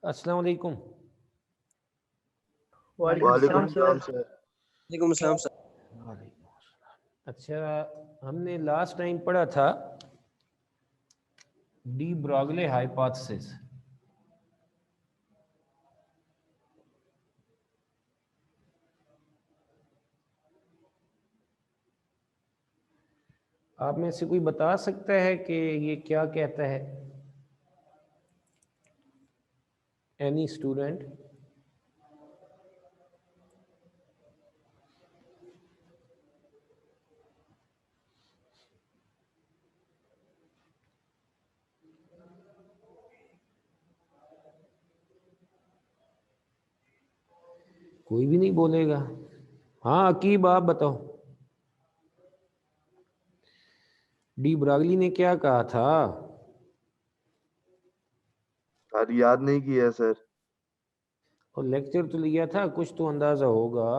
अस्सलाम वालेकुम। वालेकुम सलाम सर। वालेकुम अस्सलाम सर। वालेकुम अस्सलाम। अच्छा, हमने लास्ट टाइम पढ़ा था डी ब्रॉगले हाइपोथेसिस। आप में से कोई बता सकता है कि ये क्या कहता है? Any student? कोई भी नहीं बोलेगा। हाँ अकीब, आप बताओ, डी ब्रॉगली ने क्या कहा था? सर याद नहीं किया सर। और लेक्चर तो लिया था, कुछ तो अंदाजा होगा।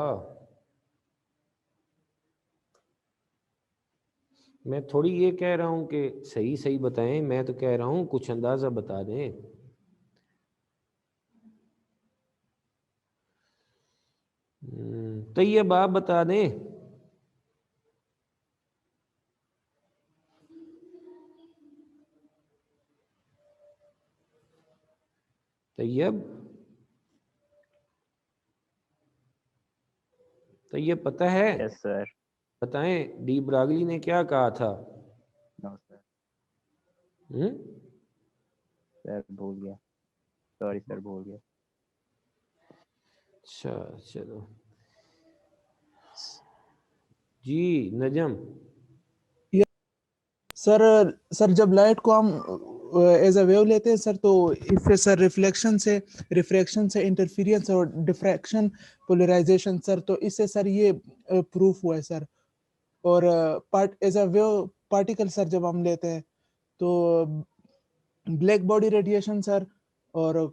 मैं थोड़ी ये कह रहा हूँ कि सही सही बताएं, मैं तो कह रहा हूँ कुछ अंदाजा बता दें। तैयब आप बता दें। तैयब, तैयब पता है? Yes sir. बताएं डी ब्रॉगली ने क्या कहा था? No sir. हम्म? सर भूल गया, सॉरी सर भूल गया। अच्छा चलो जी। नजम? सर जब लाइट को हम एज अ वेव लेते हैं सर, तो इससे सर रिफ्रैक्शन से इंटरफेरेंस और डिफ्रैक्शन, पोलराइजेशन सर, तो इससे सर ये प्रूफ हुआ है सर। और part as a wave particle sir जब हम लेते हैं तो ब्लैक बॉडी रेडिएशन सर और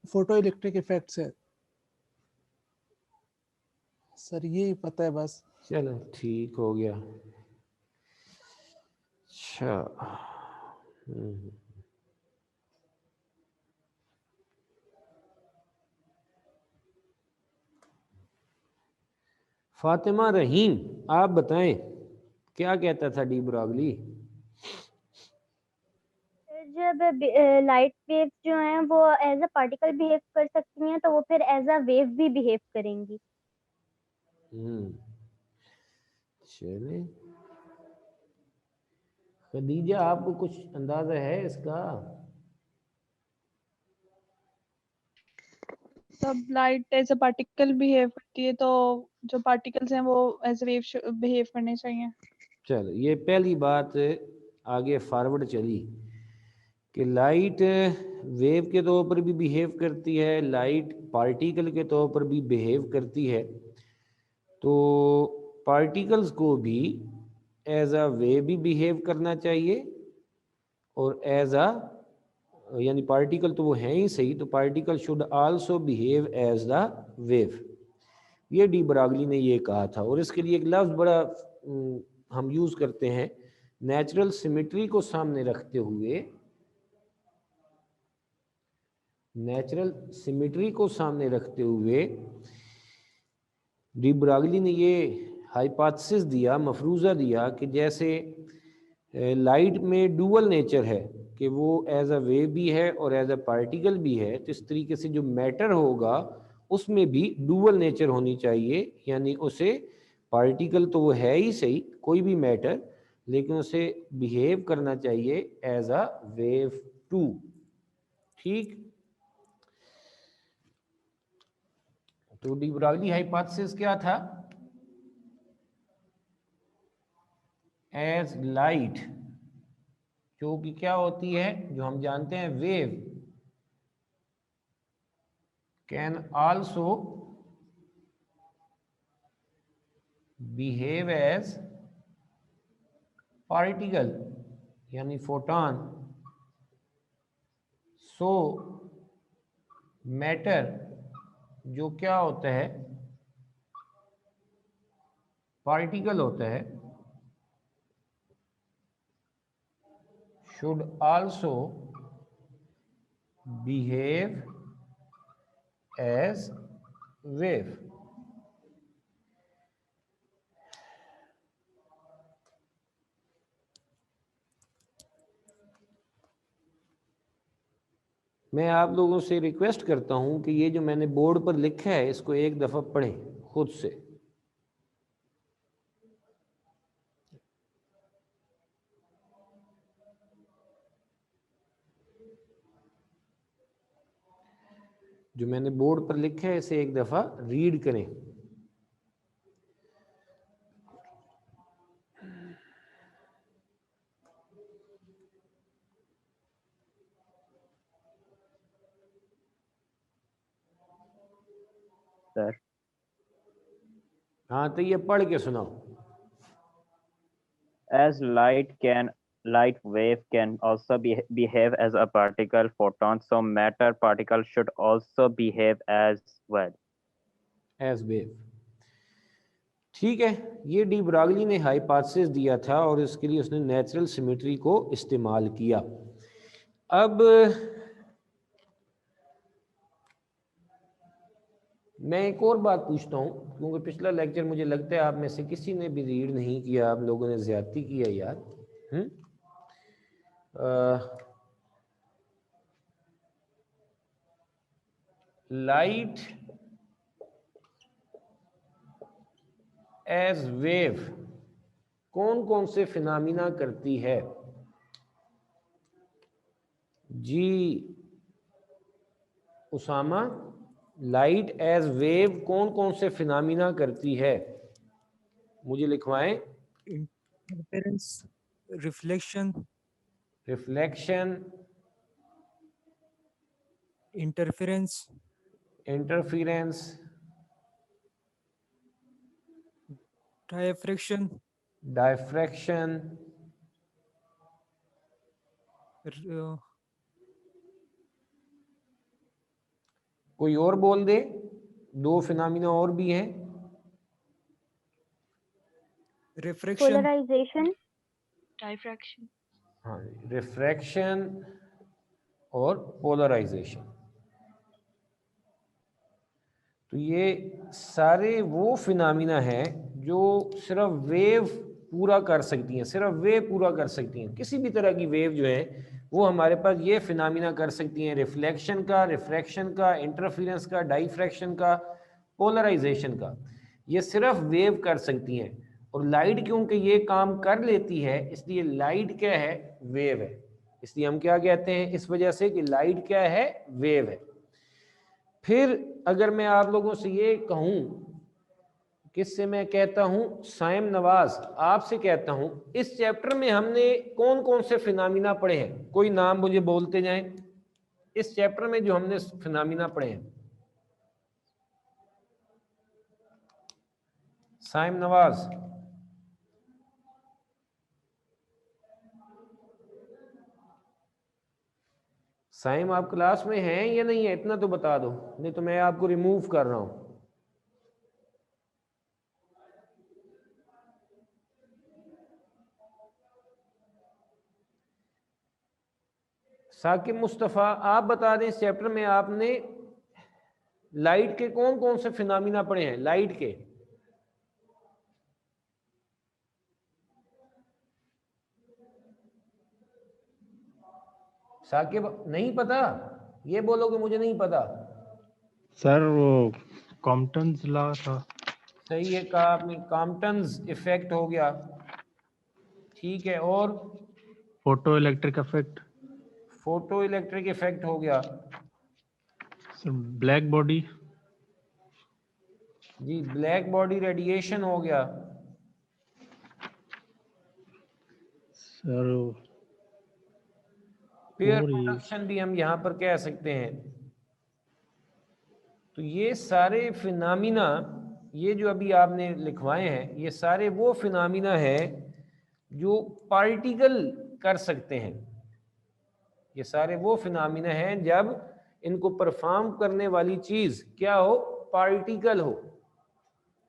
फोटो इलेक्ट्रिक इफेक्ट है सर, यही पता है बस। चलो ठीक हो गया। अच्छा फातिमा रहीम, आप बताएं क्या कहता था डी ब्रॉगली? जब लाइट वेव्स जो हैं वो एज अ पार्टिकल बिहेव कर सकती हैं तो वो फिर एज अ वेव भी बिहेव करेंगी। चले, खदीजा आपको कुछ अंदाजा है इसका? सब light as a particle behave करती है, तो जो पार्टिकल्स हैं वो एज वेव बिहेव करने चाहिए। चलो ये पहली बात आगे फॉरवर्ड चली कि लाइट वेव के तौर पर भी बिहेव करती है, लाइट पार्टिकल के तौर पर भी बिहेव करती है। तो पार्टिकल्स को भी एज अ वेव भी बिहेव करना चाहिए और एज अ, यानी पार्टिकल तो वो हैं ही सही, तो particle should also behave as the wave. ये डी ब्रॉगली ने ये कहा था। और इसके लिए एक लफ्ज़ बड़ा हम यूज़ करते हैं, नेचुरल सिमेट्री को सामने रखते हुए, नेचुरल सिमेट्री को सामने रखते हुए डी ब्रॉगली ने ये हाइपोथेसिस दिया, मफरूज़ा दिया कि जैसे लाइट में डुअल नेचर है कि वो एज अ वेव भी है और एज अ पार्टिकल भी है, तो इस तरीके से जो मैटर होगा उसमें भी डुअल नेचर होनी चाहिए, यानी उसे पार्टिकल तो वो है ही सही, कोई भी मैटर, लेकिन उसे बिहेव करना चाहिए एज अ वेव टू। ठीक, तो डी ब्रॉगली हाइपोथेसिस क्या था? एज लाइट, जो कि क्या होती है, जो हम जानते हैं wave, can also behave as particle, यानी फोटॉन। सो मैटर जो क्या होता है, पार्टिकल होता है, should also behave as wave। मैं आप लोगों से रिक्वेस्ट करता हूं कि ये जो मैंने बोर्ड पर लिखा है इसको एक दफ़ा पढ़ें खुद से। जो मैंने बोर्ड पर लिखा है इसे एक दफ़ा रीड करें। सर हाँ तो ये पढ़ के सुनाओ। as light wave can also behave as a particle photon, so matter particle should also behave as well as wave. ठीक है, ये डी ब्रागली ने हाइपोथेसिस दिया था और इसके लिए उसने नेचुरल सिमेट्री को इस्तेमाल किया। अब मैं एक और बात पूछता हूँ, क्योंकि पिछला लेक्चर मुझे लगता है आप में से किसी ने भी रीड नहीं किया, आप लोगों ने ज्यादती की है यार। लाइट एज वेव कौन कौन से फिनोमिना करती है? जी उसामा, लाइट एज वेव कौन कौन से फिनोमिना करती है? मुझे लिखवाएं। Interference, reflection, reflection, interference, interference, diffraction, diffraction, कोई और बोल दे। दो फिनोमिना और भी हैं। Refraction, polarisation, diffraction. हाँ, रिफ्रैक्शन और पोलराइजेशन। तो ये सारे वो फिनोमिना हैं जो सिर्फ वेव पूरा कर सकती हैं, सिर्फ वेव पूरा कर सकती हैं। किसी भी तरह की वेव जो है वो हमारे पास ये फिनोमिना कर सकती हैं, रिफ्लेक्शन का, रिफ्रैक्शन का, इंटरफेरेंस का, डाइफ्रैक्शन का, पोलराइजेशन का। ये सिर्फ वेव कर सकती हैं। और लाइट क्योंकि ये काम कर लेती है इसलिए लाइट क्या है? वेव है। इसलिए हम क्या कहते हैं इस वजह से कि लाइट क्या है? वेव है। फिर अगर मैं आप लोगों से ये कहूं, किससे मैं कहता हूं? साइम नवाज आपसे कहता हूं, इस चैप्टर में हमने कौन कौन से फिनोमिना पढ़े हैं? कोई नाम मुझे बोलते जाएं। इस चैप्टर में जो हमने फिनोमिना पढ़े हैं। साइम नवाज, साइम आप क्लास में हैं या नहीं है? इतना तो बता दो, नहीं तो मैं आपको रिमूव कर रहा हूं। साकिब मुस्तफ़ा आप बता दें, इस चैप्टर में आपने लाइट के कौन कौन से फिनोमिना पढ़े हैं? लाइट के साकिब नहीं पता? ये बोलोगे मुझे नहीं पता। सर वो कॉम्पटन्स लॉ था। सही है, कहा आपने, कॉम्पटन्स इफेक्ट हो गया। ठीक है, और photo electric effect. Photo electric effect हो गया। Sir black body. जी ब्लैक बॉडी रेडिएशन हो गया। सर पेयर और ये प्रोडक्शन भी हम यहाँ पर कह सकते हैं। तो ये सारे फिनोमिना, ये जो अभी आपने लिखवाए हैं, ये सारे वो फिनोमिना है जो पार्टिकल कर सकते हैं। ये सारे वो फिनोमिना हैं जब इनको परफॉर्म करने वाली चीज क्या हो? पार्टिकल हो।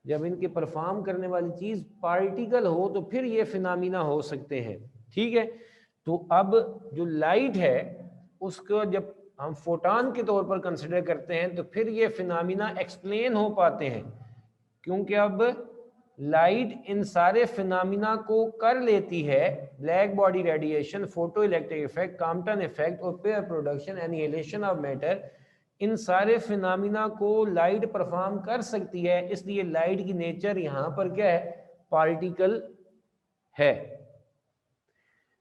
जब इनके परफॉर्म करने वाली चीज पार्टिकल हो तो फिर ये फिनोमिना हो सकते हैं। ठीक है, तो अब जो लाइट है उसको जब हम फोटॉन के तौर पर कंसिडर करते हैं तो फिर ये फिनोमिना एक्सप्लेन हो पाते हैं, क्योंकि अब लाइट इन सारे फिनोमिना को कर लेती है, black body radiation, photo electric effect, Compton effect और pair production, annihilation of matter, इन सारे फिनोमिना को लाइट परफॉर्म कर सकती है। इसलिए लाइट की नेचर यहाँ पर क्या है, पार्टिकल है।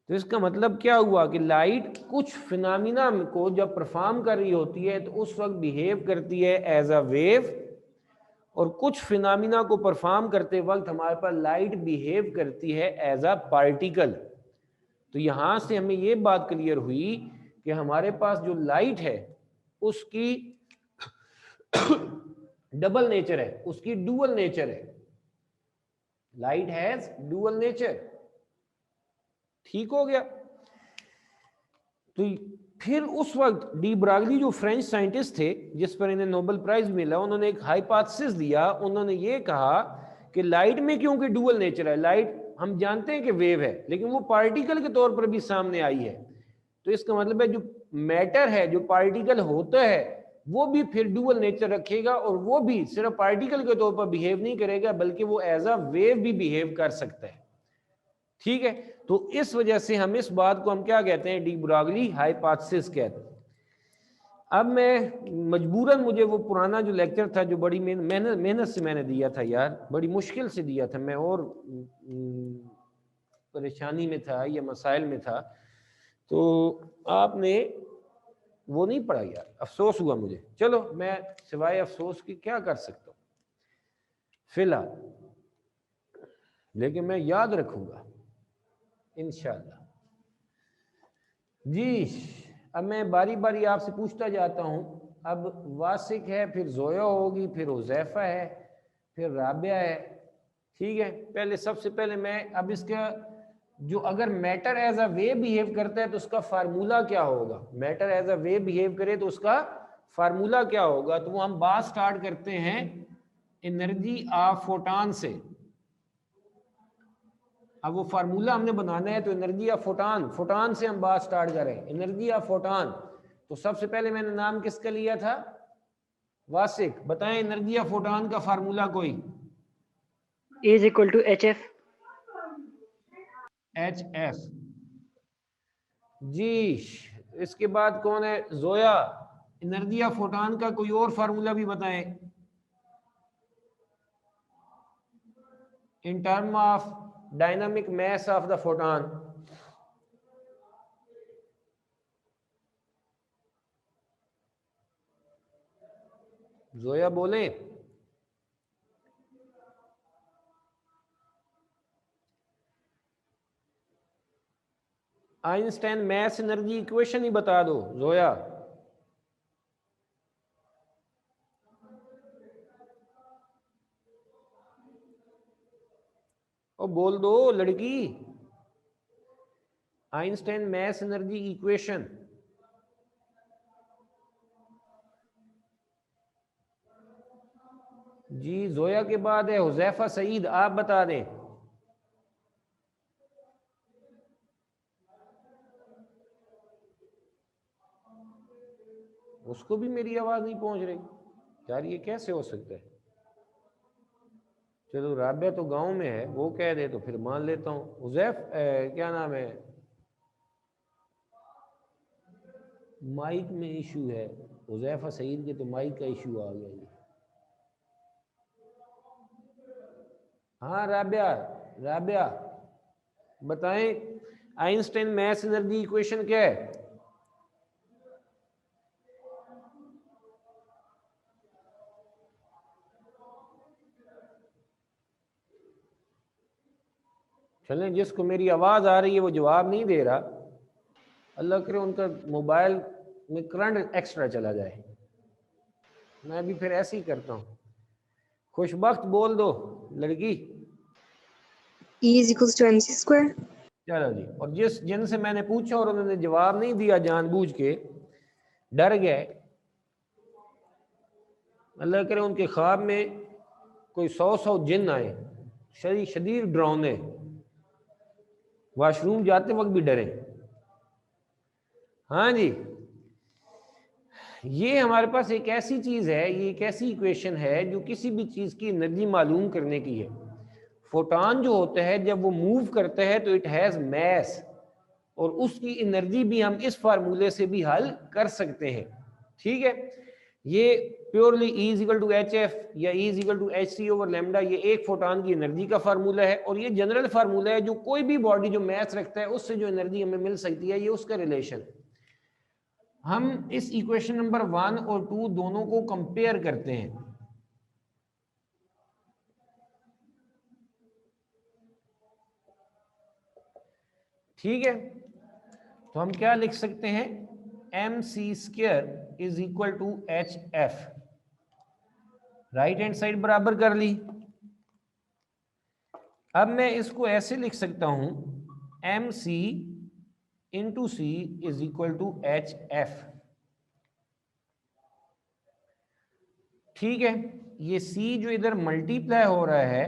तो इसका मतलब क्या हुआ कि लाइट कुछ फिनोमिना को जब परफॉर्म कर रही होती है तो उस वक्त बिहेव करती है एज अ वेव, और कुछ फिनोमिना को परफॉर्म करते वक्त हमारे पास लाइट बिहेव करती है एज अ पार्टिकल। तो यहां से हमें ये बात क्लियर हुई कि हमारे पास जो लाइट है उसकी डबल नेचर है, उसकी डुअल नेचर है। Light has dual nature. ठीक हो गया। तो फिर उस वक्त डी ब्रागली जो फ्रेंच साइंटिस्ट थे जिस पर इन्हें नोबेल प्राइज मिला, उन्होंने एक हाइपोथेसिस दिया। उन्होंने ये कहा कि लाइट में क्योंकि डुअल नेचर है, लाइट हम जानते हैं कि वेव है लेकिन वो पार्टिकल के तौर पर भी सामने आई है, तो इसका मतलब है जो मैटर है, जो पार्टिकल होता है, वो भी फिर डुअल नेचर रखेगा और वो भी सिर्फ पार्टिकल के तौर पर बिहेव नहीं करेगा बल्कि वो एज अ वेव भी बिहेव कर सकता है। ठीक है, तो इस वजह से हम इस बात को हम क्या कहते हैं, डी ब्रागली हाइपोथेसिस कहते हैं। अब मैं मजबूरन, मुझे वो पुराना जो लेक्चर था जो बड़ी मेहनत से मैंने दिया था यार, बड़ी मुश्किल से दिया था मैं, और परेशानी में था या मसाइल में था, तो आपने वो नहीं पढ़ा यार, अफसोस हुआ मुझे। चलो मैं सिवाय अफसोस की क्या कर सकता हूँ फिलहाल, लेकिन मैं याद रखूंगा इंशाल्लाह जी। अब मैं बारी बारी आपसे पूछता जाता हूँ। अब वासिक है, फिर जोया होगी, फिर हुज़ैफा है, फिर राबिया है। ठीक है, पहले सबसे पहले मैं अब इसका जो अगर matter as a wave behave करता है तो उसका फार्मूला क्या होगा, matter as a wave behave करे तो उसका फार्मूला क्या होगा। तो वो हम बात स्टार्ट करते हैं एनर्जी ऑफ फोटॉन से। अब वो फार्मूला हमने बनाना है तो एनर्जी ऑफ फोटॉन, फोटॉन से हम बात स्टार्ट करें, एनर्जी ऑफ फोटॉन। तो सबसे पहले मैंने नाम किसका लिया था, वासिक, बताएं एनर्जी ऑफ फोटॉन का फार्मूला कोई। E is equal to HF। HF जी। इसके बाद कौन है, जोया, एनर्जी ऑफ फोटॉन का कोई और फार्मूला भी बताएं in term of dynamic mass of the photon. Zoya बोले। आइंस्टाइन मैस एनर्जी इक्वेशन ही बता दो जोया। ओ बोल दो लड़की, आइंस्टाइन मैस एनर्जी इक्वेशन। जी जोया के बाद है हुज़ैफा सईद, आप बता दें। उसको भी मेरी आवाज नहीं पहुंच रही यार, ये कैसे हो सकता है। चलो राबिया तो गांव में है, वो कह दे तो फिर मान लेता हूँ। हुज़ैफ क्या नाम है, माइक में इशू है। हुज़ैफा सईद के तो माइक का इशू आ गया ये। हाँ राबिया, राबिया बताएं आइंस्टाइन मैस एनर्जी इक्वेशन क्या है। चलें, जिसको मेरी आवाज आ रही है वो जवाब नहीं दे रहा, अल्लाह करे उनका मोबाइल में करंट एक्स्ट्रा चला जाए। मैं भी फिर ऐसे ही करता हूँ। खुशबख्त बोल दो लड़की। E is equals to mc square। चलो जी, और जिनसे मैंने पूछा और उन्होंने जवाब नहीं दिया, जानबूझ के डर गए, अल्लाह करे उनके ख्वाब में कोई 100 जिन आए, शदीद डरावने, वॉशरूम जाते वक्त भी डरे। हाँ जी, ये हमारे पास एक ऐसी चीज है, ये एक ऐसी इक्वेशन है जो किसी भी चीज की एनर्जी मालूम करने की है। फोटॉन जो होता है जब वो मूव करता है तो इट हैज मैस, और उसकी एनर्जी भी हम इस फार्मूले से भी हल कर सकते हैं। ठीक है, ये purely E is equal to HF या E is equal to HC over lambda, ये एक फोटॉन की एनर्जी का फार्मूला है, और ये जनरल फार्मूला है जो कोई भी बॉडी जो मैस रखता है उससे जो एनर्जी हमें मिल सकती है, ये उसका रिलेशन। हम इस इक्वेशन नंबर 1 और 2 दोनों को कंपेयर करते हैं। ठीक है, तो हम क्या लिख सकते हैं, mc² is equal to HF। Right hand side बराबर कर ली। अब मैं इसको ऐसे लिख सकता हूं, mc into C is equal to HF। ठीक है, ये C जो इधर मल्टीप्लाई हो रहा है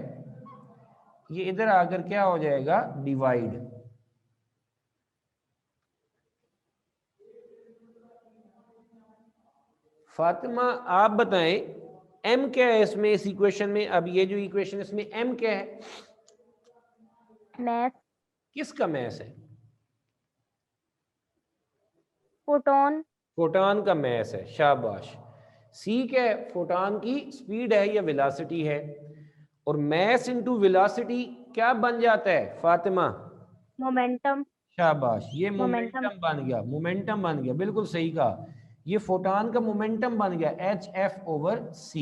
ये इधर आकर क्या हो जाएगा, डिवाइड। फातिमा आप बताएं m क्या है इसमें, इस इक्वेशन में? अब ये जो इक्वेशन इसमें m क्या है? मैथ। किसका मैस है? फोटोन। फोटॉन का मैस है, शाबाश। c क्या है? फोटॉन की स्पीड है या वेलोसिटी है। और मैस इनटू वेलोसिटी क्या बन जाता है फातिमा? मोमेंटम। शाबाश, ये मोमेंटम। मोमेंटम बन गया, मोमेंटम बन गया, बिल्कुल सही कहा। ये फोटॉन का मोमेंटम बन गया HF ओवर C।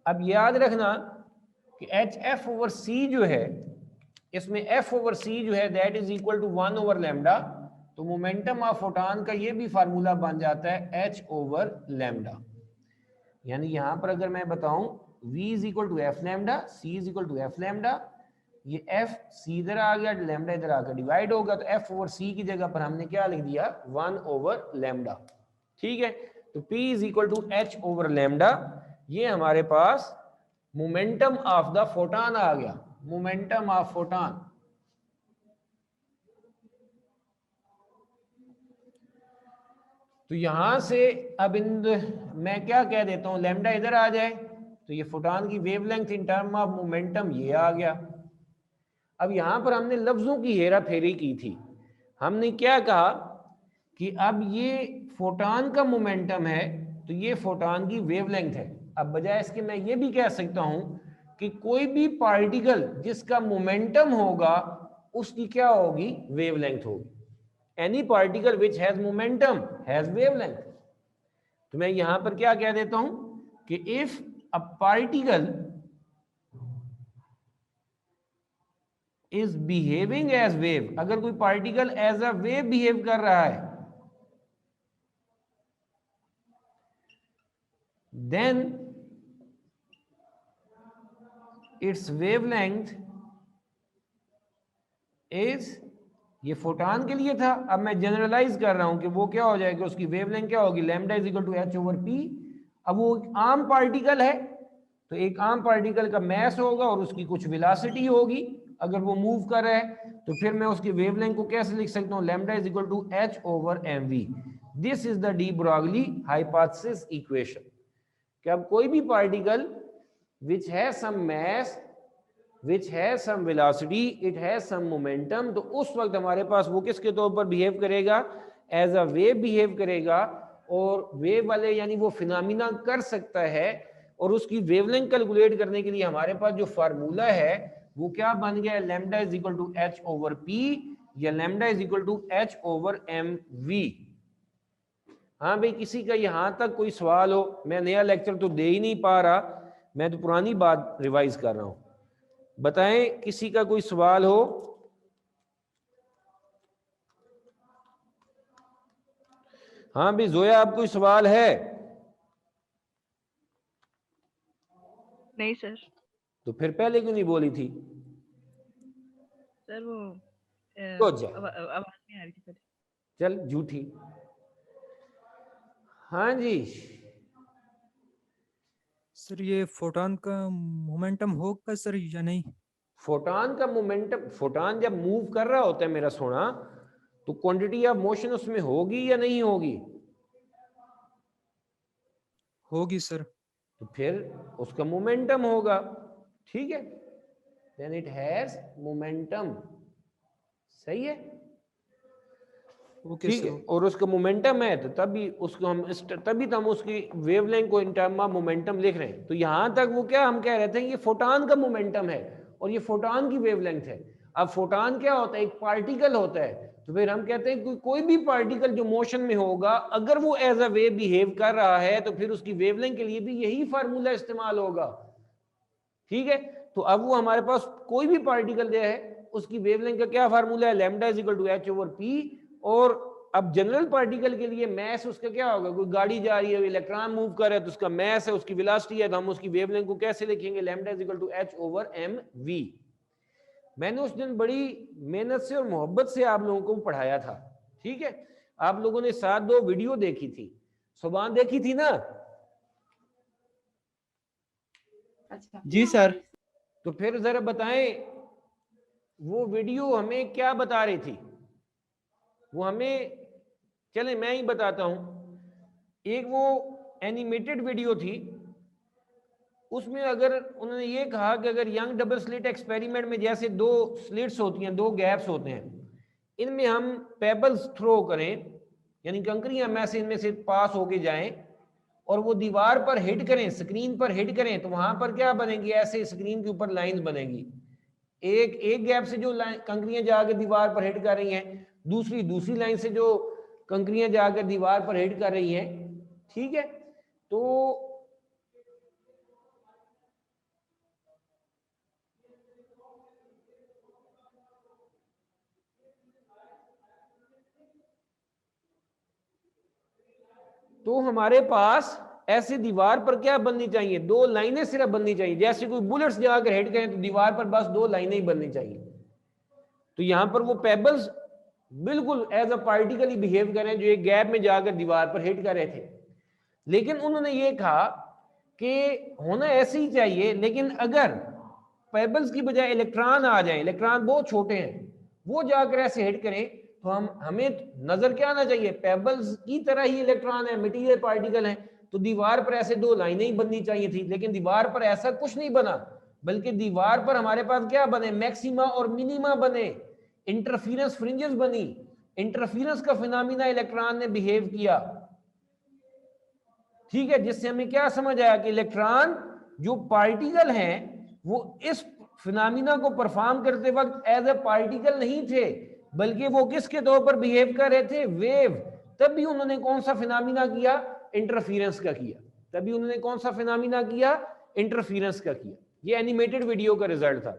अब याद रखना कि HF ओवर C जो है, इसमें F ओवर C जो है that is equal to 1 over lambda. तो मोमेंटम ऑफ फोटॉन का ये भी फार्मूला बन जाता है H ओवर लैम्डा। यानी यहां पर अगर मैं बताऊं V is equal to F lambda, C is equal to F lambda, ये F C इधर आ गया, लैम्डा इधर आकर डिवाइड होगा, तो F ओवर C की जगह पर हमने क्या लिख दिया, 1 ओवर लैम्डा। ठीक है, तो P is equal to H over lambda. ये हमारे पास मोमेंटम ऑफ द फोटॉन आ गया, मोमेंटम ऑफ फोटॉन। तो यहां से अब मैं क्या कह देता हूं, लैम्डा इधर आ जाए तो ये फोटॉन की wavelength in term of momentum ये आ गया। अब यहां पर हमने लफ्जों की हेरा फेरी की थी। हमने क्या कहा कि अब ये फोटॉन का मोमेंटम है तो ये फोटॉन की वेवलेंथ है। अब बजाय इसके मैं ये भी कह सकता हूं कि कोई भी पार्टिकल जिसका मोमेंटम होगा उसकी क्या होगी, वेवलेंथ होगी। Any particle which has momentum has wavelength. तो मैं यहां पर क्या कह देता हूं कि if a particle is behaving as wave, अगर कोई particle as a wave behave कर रहा है, then its wavelength is, ये फोटॉन के लिए था, अब मैं जनरलाइज कर रहा हूं कि वो क्या हो जाएगा, उसकी वेवलेंथ क्या होगी, lambda is equal to H over P। अब वो एक आम पार्टिकल है तो एक आम पार्टिकल का मैस होगा और उसकी कुछ वेलोसिटी होगी अगर वो मूव कर रहा है, तो फिर मैं उसकी वेवलेंथ को कैसे लिख सकता हूं, lambda is equal to H over mv। This is the de Broglie hypothesis equation. कि अब कोई भी पार्टिकल विच है सम मैस, विच है सम वेलोसिटी, इट है सम मोमेंटम, तो उस वक्त हमारे पास वो किसके तौर पर बिहेव करेगा, एज अ वेव बिहेव करेगा। और वेव वाले यानी वो फिनोमिना कर सकता है, और उसकी वेवलेंथ कैलकुलेट करने के लिए हमारे पास जो फार्मूला है वो क्या बन गया, lambda is equal to H over P या lambda is equal to H over mv। हाँ भाई, किसी का यहां तक कोई सवाल हो? मैं नया लेक्चर तो दे ही नहीं पा रहा, मैं तो पुरानी बात रिवाइज कर रहा हूं। बताएं किसी का कोई सवाल हो? हाँ भाई जोया, आप कोई सवाल है? नहीं सर। तो फिर पहले क्यों नहीं बोली थी? सर वो तो जा, आवाज नहीं आ रही थी पहले। चल झूठी। हाँ जी सर, ये फोटॉन का मोमेंटम होगा सर या नहीं? फोटॉन का मोमेंटम, फोटॉन जब मूव कर रहा होता है मेरा सोना, तो क्वांटिटी ऑफ मोशन उसमें होगी या नहीं होगी? होगी सर। तो फिर उसका मोमेंटम होगा, ठीक है, देन इट हैज मोमेंटम, सही है, ओके ठीक सर। है। और उसका मोमेंटम है तो तभी उसको हम तभी तो हम उसकी वेवलेंथ को इन टर्म ऑफ मोमेंटम लिख रहे हैं। तो यहां तक वो क्या हम कह रहे थे, ये फोटॉन का मोमेंटम है और ये फोटॉन की वेवलेंथ है। अब फोटॉन क्या होता है, एक पार्टिकल होता है, तो फिर हम कहते हैं कोई भी पार्टिकल जो मोशन में होगा अगर वो एज अ वेव बिहेव कर रहा है तो फिर उसकी वेवलेंथ के लिए भी यही फार्मूला इस्तेमाल होगा, ठीक है। तो अब वो हमारे पास कोई भी पार्टिकल दिया है उसकी वेवलेंथ का क्या फार्मूला है, lambda is equal to H over P. और अब जनरल पार्टिकल के लिए मैस उसका क्या होगा, कोई गाड़ी जा रही है, इलेक्ट्रॉन मूव कर रहा है तो उसका मैस है, उसकी वेलोसिटी है, तो हम उसकी वेवलेंथ को कैसे लिखेंगे, lambda is equal to H over M V. मैंने उस दिन बड़ी मेहनत से और मोहब्बत से आप लोगों को पढ़ाया था, ठीक है। आप लोगों ने साथ 2 वीडियो देखी थी, सुबह देखी थी ना? अच्छा जी सर। तो फिर जरा बताएं वो वीडियो हमें क्या बता रही थी, वो हमें, चले मैं ही बताता हूं। एक वो एनिमेटेड वीडियो थी, उसमें अगर उन्होंने ये कहा कि अगर यंग डबल स्लिट एक्सपेरिमेंट में जैसे 2 स्लिट्स होती हैं, 2 गैप्स होते हैं, इनमें हम पेबल्स थ्रो करें, यानी कंकरियां में से इनमें से पास होके जाएं और वो दीवार पर हिट करें, स्क्रीन पर हिट करें, तो वहां पर क्या बनेगी, ऐसे स्क्रीन के ऊपर लाइंस बनेगी। एक गैप से जो कंकरियां जाकर दीवार पर हिट कर रही हैं, दूसरी लाइन से जो कंकरियां जाकर दीवार पर हिट कर रही हैं, ठीक है। तो हमारे पास ऐसे दीवार पर क्या बननी चाहिए, 2 लाइनें सिर्फ बननी चाहिए। जैसे कोई बुलेट्स जाकर हिट करें तो दीवार पर बस 2 लाइनें ही बननी चाहिए। तो यहां पर वो पेबल्स बिल्कुल एज अ पार्टिकल ही बिहेव करें जो एक गैप में जाकर दीवार पर हिट कर रहे थे। लेकिन उन्होंने ये कहा कि होना ऐसे ही चाहिए, लेकिन अगर पेबल्स की बजाय इलेक्ट्रॉन आ जाए, इलेक्ट्रॉन बहुत छोटे हैं, वो जाकर ऐसे हिट करें, तो हमें नजर क्या आना चाहिए, पेबल्स की तरह ही इलेक्ट्रॉन है, मटेरियल पार्टिकल है, तो दीवार पर ऐसे 2 लाइनें ही बननी चाहिए थी। लेकिन दीवार पर ऐसा कुछ नहीं बना, बल्कि दीवार पर हमारे पास क्या बने, मैक्सिमा और मिनिमा बने, इंटरफेरेंस फ्रिंजेस बनी, इंटरफेरेंस का फिनोमिना इलेक्ट्रॉन ने बिहेव किया, ठीक है। जिससे हमें क्या समझ आया कि इलेक्ट्रॉन जो पार्टिकल हैं वो इस फिनोमिना को परफॉर्म करते वक्त एज ए पार्टिकल नहीं थे, बल्कि वो किसके तौर पर बिहेव कर रहे थे, वेव। तभी उन्होंने कौन सा फिनोमिना किया, इंटरफेरेंस का किया। तभी उन्होंने कौन सा फिनोमिना किया, इंटरफेरेंस का किया। ये एनिमेटेड वीडियो का रिजल्ट था।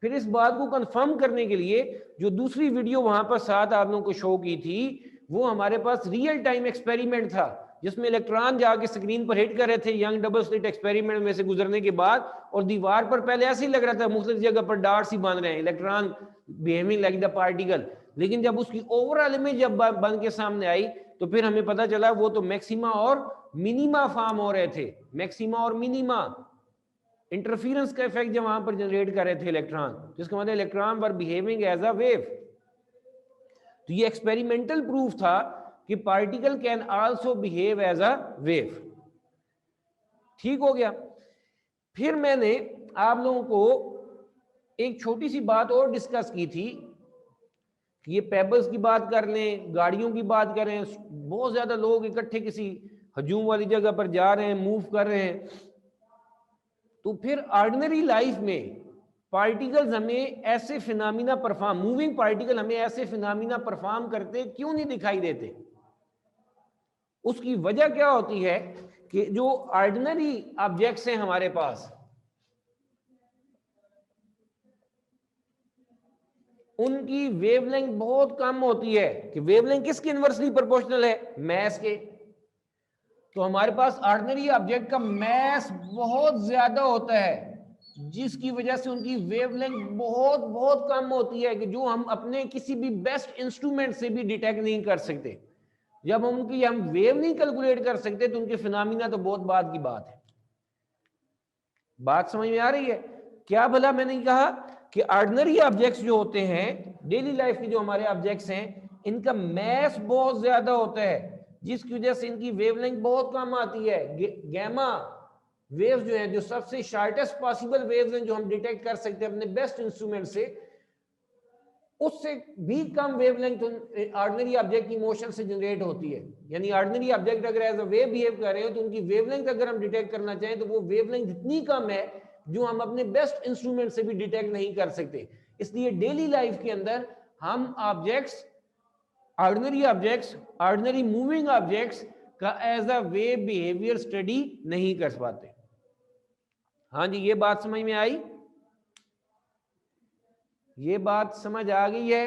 फिर इस बात को कंफर्म करने के लिए जो दूसरी वीडियो वहां पर साथ आप लोगों को शो की थी, वो हमारे पास रियल टाइम एक्सपेरिमेंट था, जिसमें इलेक्ट्रॉन जाके स्क्रीन पर हिट कर रहे थे यंग डबल स्लिट एक्सपेरिमेंट में से गुजरने के बाद, और दीवार पर पहले ऐसे ही लग रहा था मुख्तलिफ जगह पर डार्ट्स ही बन रहे हैं, electron behaving like the particle. लेकिन जब उसकी ओवरऑल इमेज जब बन के सामने आई तो फिर हमें पता चला वो तो मैक्सिमा और मिनिमा फॉर्म हो रहे थे, मैक्सिमा और मिनिमा, इंटरफेरेंस का इफेक्ट जब वहां पर जनरेट कर रहे थे इलेक्ट्रॉन, जिसका मतलब electron were behaving as a wave. तो ये एक्सपेरिमेंटल प्रूफ था कि particle can also behave as a wave. ठीक हो गया। फिर मैंने आप लोगों को एक छोटी सी बात और डिस्कस की थी कि ये पेबल्स की बात कर लें, गाड़ियों की बात करें, बहुत ज्यादा लोग इकट्ठे किसी हजूम वाली जगह पर जा रहे हैं, मूव कर रहे हैं, तो फिर ऑर्डिनरी लाइफ में पार्टिकल्स हमें ऐसे फिनोमिना परफॉर्म, मूविंग पार्टिकल हमें ऐसे फिनोमिना परफॉर्म करते क्यों नहीं दिखाई देते? उसकी वजह क्या होती है कि जो ऑर्डिनरी ऑब्जेक्ट्स हैं हमारे पास, उनकी वेवलेंथ बहुत कम होती है। कि वेवलेंथ किसके इनवर्सली प्रोपोर्शनल है? मैस के। तो हमारे पास ऑर्डिनरी ऑब्जेक्ट का मैस बहुत ज्यादा होता है, जिसकी वजह से उनकी वेवलेंथ बहुत बहुत कम होती है, कि जो हम अपने किसी भी बेस्ट इंस्ट्रूमेंट से भी डिटेक्ट नहीं कर सकते। जब हम वेव नहीं कैलकुलेट कर सकते तो उनके फिनोमिना तो बहुत बाद की बात है। बात समझ में आ रही है? क्या भला मैंने कहा कि ऑर्डिनरी ऑब्जेक्ट्स जो होते हैं, डेली लाइफ के जो हमारे ऑब्जेक्ट्स हैं, इनका मैस बहुत ज्यादा होता है, जिसकी वजह से इनकी वेवलेंथ बहुत कम आती है। गैमा वेव्स जो हैं, जो सबसे शॉर्टेस्ट पॉसिबल वेव्स हैं जो हम डिटेक्ट कर सकते हैं अपने बेस्ट इंस्ट्रूमेंट से, उससे भी कम वेवलेंथ ऑर्डिनरी ऑब्जेक्ट की मोशन से जनरेट होती है। यानी ऑर्डिनरी ऑब्जेक्ट अगर एज अ वेव बिहेव कर रहे हो तो उनकी वेवलेंथ अगर हम डिटेक्ट करना चाहें तो वो वेवलेंथ इतनी कम है जो हम अपने बेस्ट इंस्ट्रूमेंट से भी डिटेक्ट नहीं कर सकते। इसलिए डेली लाइफ के अंदर हम ऑब्जेक्ट्स, ऑर्डिनरी मूविंग ऑब्जेक्ट्स का as a wave behaviour study नहीं कर पाते। हाँ जी, ये बात समझ में आई? ये बात समझ आ गई है?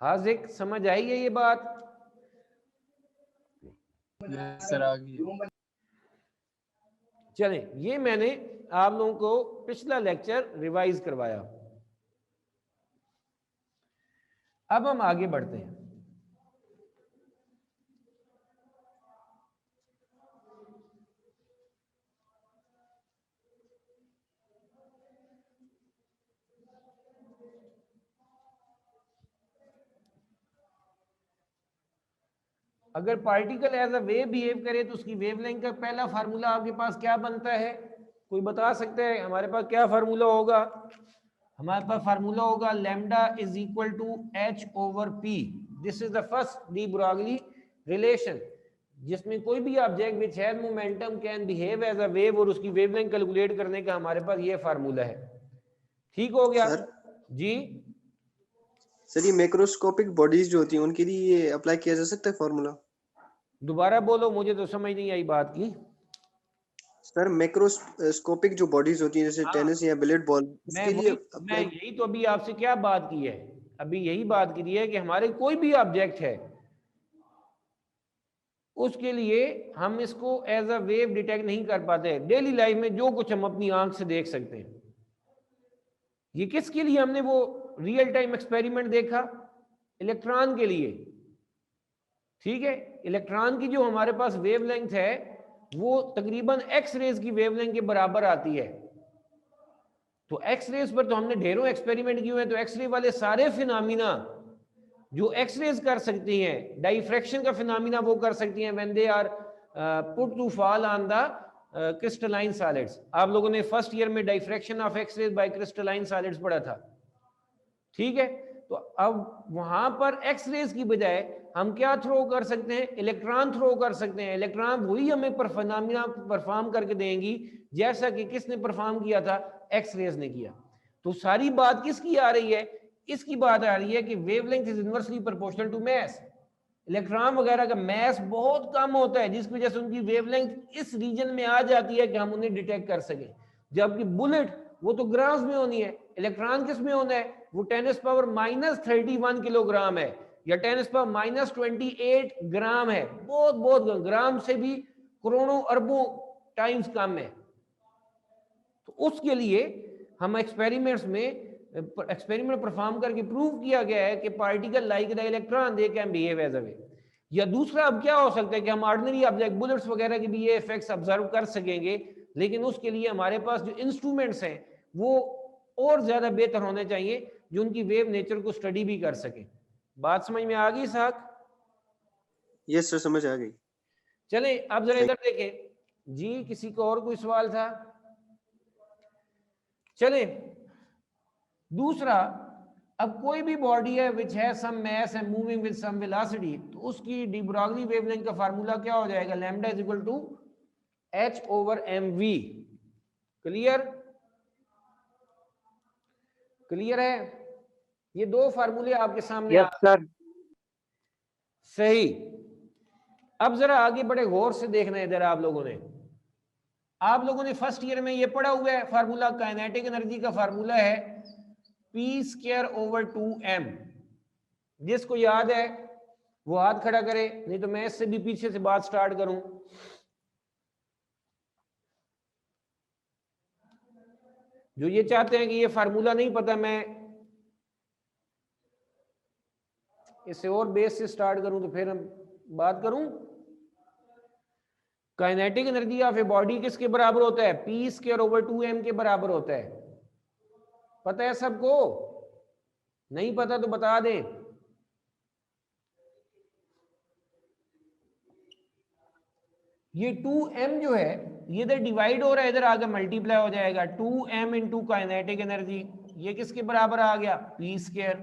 हाजिक समझ आई है ये बात? सर आ गई। चलें, ये मैंने आप लोगों को पिछला लेक्चर रिवाइज करवाया। अब हम आगे बढ़ते हैं। अगर particle as a wave behave करे तो उसकी वेवलेंथ का पहला फार्मूला आपके पास क्या बनता है? कोई बता सकते हैं हमारे पास क्या फार्मूला होगा? हमारे पास फार्मूला होगा lambda is equal to H over P. This is the first de Broglie relation, जिसमें कोई भी object which has momentum can behave as a wave, और उसकी वेवलेंथ कैलकुलेट करने का हमारे पास ये फार्मूला है। ठीक हो गया सर? जी? सर ये मैक्रोस्कोपिक बॉडीज जो होती हैं उनके लिए ये अप्लाई किया जा सकता है फॉर्मूला? दोबारा बोलो, मुझे तो समझ नहीं आई बात की। सर मैक्रोस्कोपिक जो बॉडीज होती हैं जैसे टेनिस या बिलियर्ड बॉल, इसके लिए मैं यही तो अभी आपसे क्या बात की है, अभी यही बात की है कि हमारे कोई भी ऑब्जेक्ट है उसके लिए हम इसको एज अ वेव डिटेक्ट नहीं कर पाते। डेली लाइफ में जो कुछ हम अपनी आंख से देख सकते हैं, ये किसके लिए हमने वो रियल टाइम एक्सपेरिमेंट देखा? इलेक्ट्रॉन के लिए। ठीक है, इलेक्ट्रॉन की जो हमारे पास वेवलेंथ है वो तकरीबन एक्स रेज की वेवलेंथ के बराबर आती है। तो एक्स रेज पर तो हमने ढेरों एक्सपेरिमेंट किए हुए हैं। तो एक्स रे वाले सारे फिनोमिना जो एक्स रेज कर सकती हैं, डाइफ्रैक्शन का फिनोमिना वो कर सकती हैं when they are put to fall on the crystalline solids. आप लोगों ने फर्स्ट ईयर में diffraction of X rays by crystalline solids पढ़ा था। ठीक है, तो अब वहां पर एक्स रेज की बजाय हम क्या थ्रो कर सकते हैं? इलेक्ट्रॉन थ्रो कर सकते हैं। इलेक्ट्रॉन वही हमें फिनोमिना परफॉर्म करके देंगी जैसा कि किसने परफॉर्म किया था? एक्स रेज ने किया। तो सारी बात किसकी आ रही है? इसकी बात आ रही है कि wavelength is inversely proportional to mass. Electron वगैरह का मास बहुत कम होता है जिसकी वजह से उनकी वेवलेंथ इस रीजन में आ जाती है कि हम उन्हें डिटेक्ट कर सकें। जबकि बुलेट वो तो ग्राम्स में होनी है, इलेक्ट्रॉन किस में होना है? वो 10⁻31 किलोग्राम है या 10⁻28 ग्राम है। बहुत ग्राम से भी करोड़ों अरबों टाइम्स कम है। तो उसके लिए हम एक्सपेरिमेंट परफॉर्म करके प्रूव किया गया है कि particle like the electron they can behave as a wave. या दूसरा अब क्या हो सकता है कि हम ऑर्डिनरी ऑब्जेक्ट बुलेट्स वगैरह के भी ये इफेक्ट्स ऑब्जर्व कर सकेंगे, लेकिन उसके लिए हमारे पास जो इंस्ट्रूमेंट्स हैं वो और ज्यादा बेहतर होने चाहिए जो उनकी वेव नेचर को स्टडी भी कर सके। बात समझ में आ गई साहब? यस सर, समझ आ गई। चले अब जरा इधर देखें जी, किसी को और कोई सवाल था? चले दूसरा, अब कोई भी बॉडी है विच है some mass and moving with some velocity, तो उसकी डी ब्रोगली वेवलेंथ का फार्मूला क्या हो जाएगा? Lambda is equal to H over M V. Clear? Clear है? ये दो फार्मूले आपके सामने। Yes sir. सही। अब जरा आगे बड़े गौर से देखना है इधर। आप लोगों ने फर्स्ट ईयर में ये पढ़ा हुआ है फार्मूला, काइनेटिक एनर्जी का फार्मूला है P²/2m। जिसको याद है वो हाथ खड़ा करे, नहीं तो मैं इससे भी पीछे से बात स्टार्ट करूं। जो ये चाहते हैं कि ये फार्मूला नहीं पता, मैं इससे और बेस से स्टार्ट करूं तो फिर हम बात करूं। Kinetic energy of a body किसके बराबर होता है? P²/2m के बराबर होता है। पता है सबको? नहीं पता तो बता दें। ये 2m जो है ये इधर डिवाइड हो रहा है, इधर आगे मल्टीप्लाई हो जाएगा 2m इंटू काइनेटिक एनर्जी, ये किसके बराबर आ गया p स्क्वायर।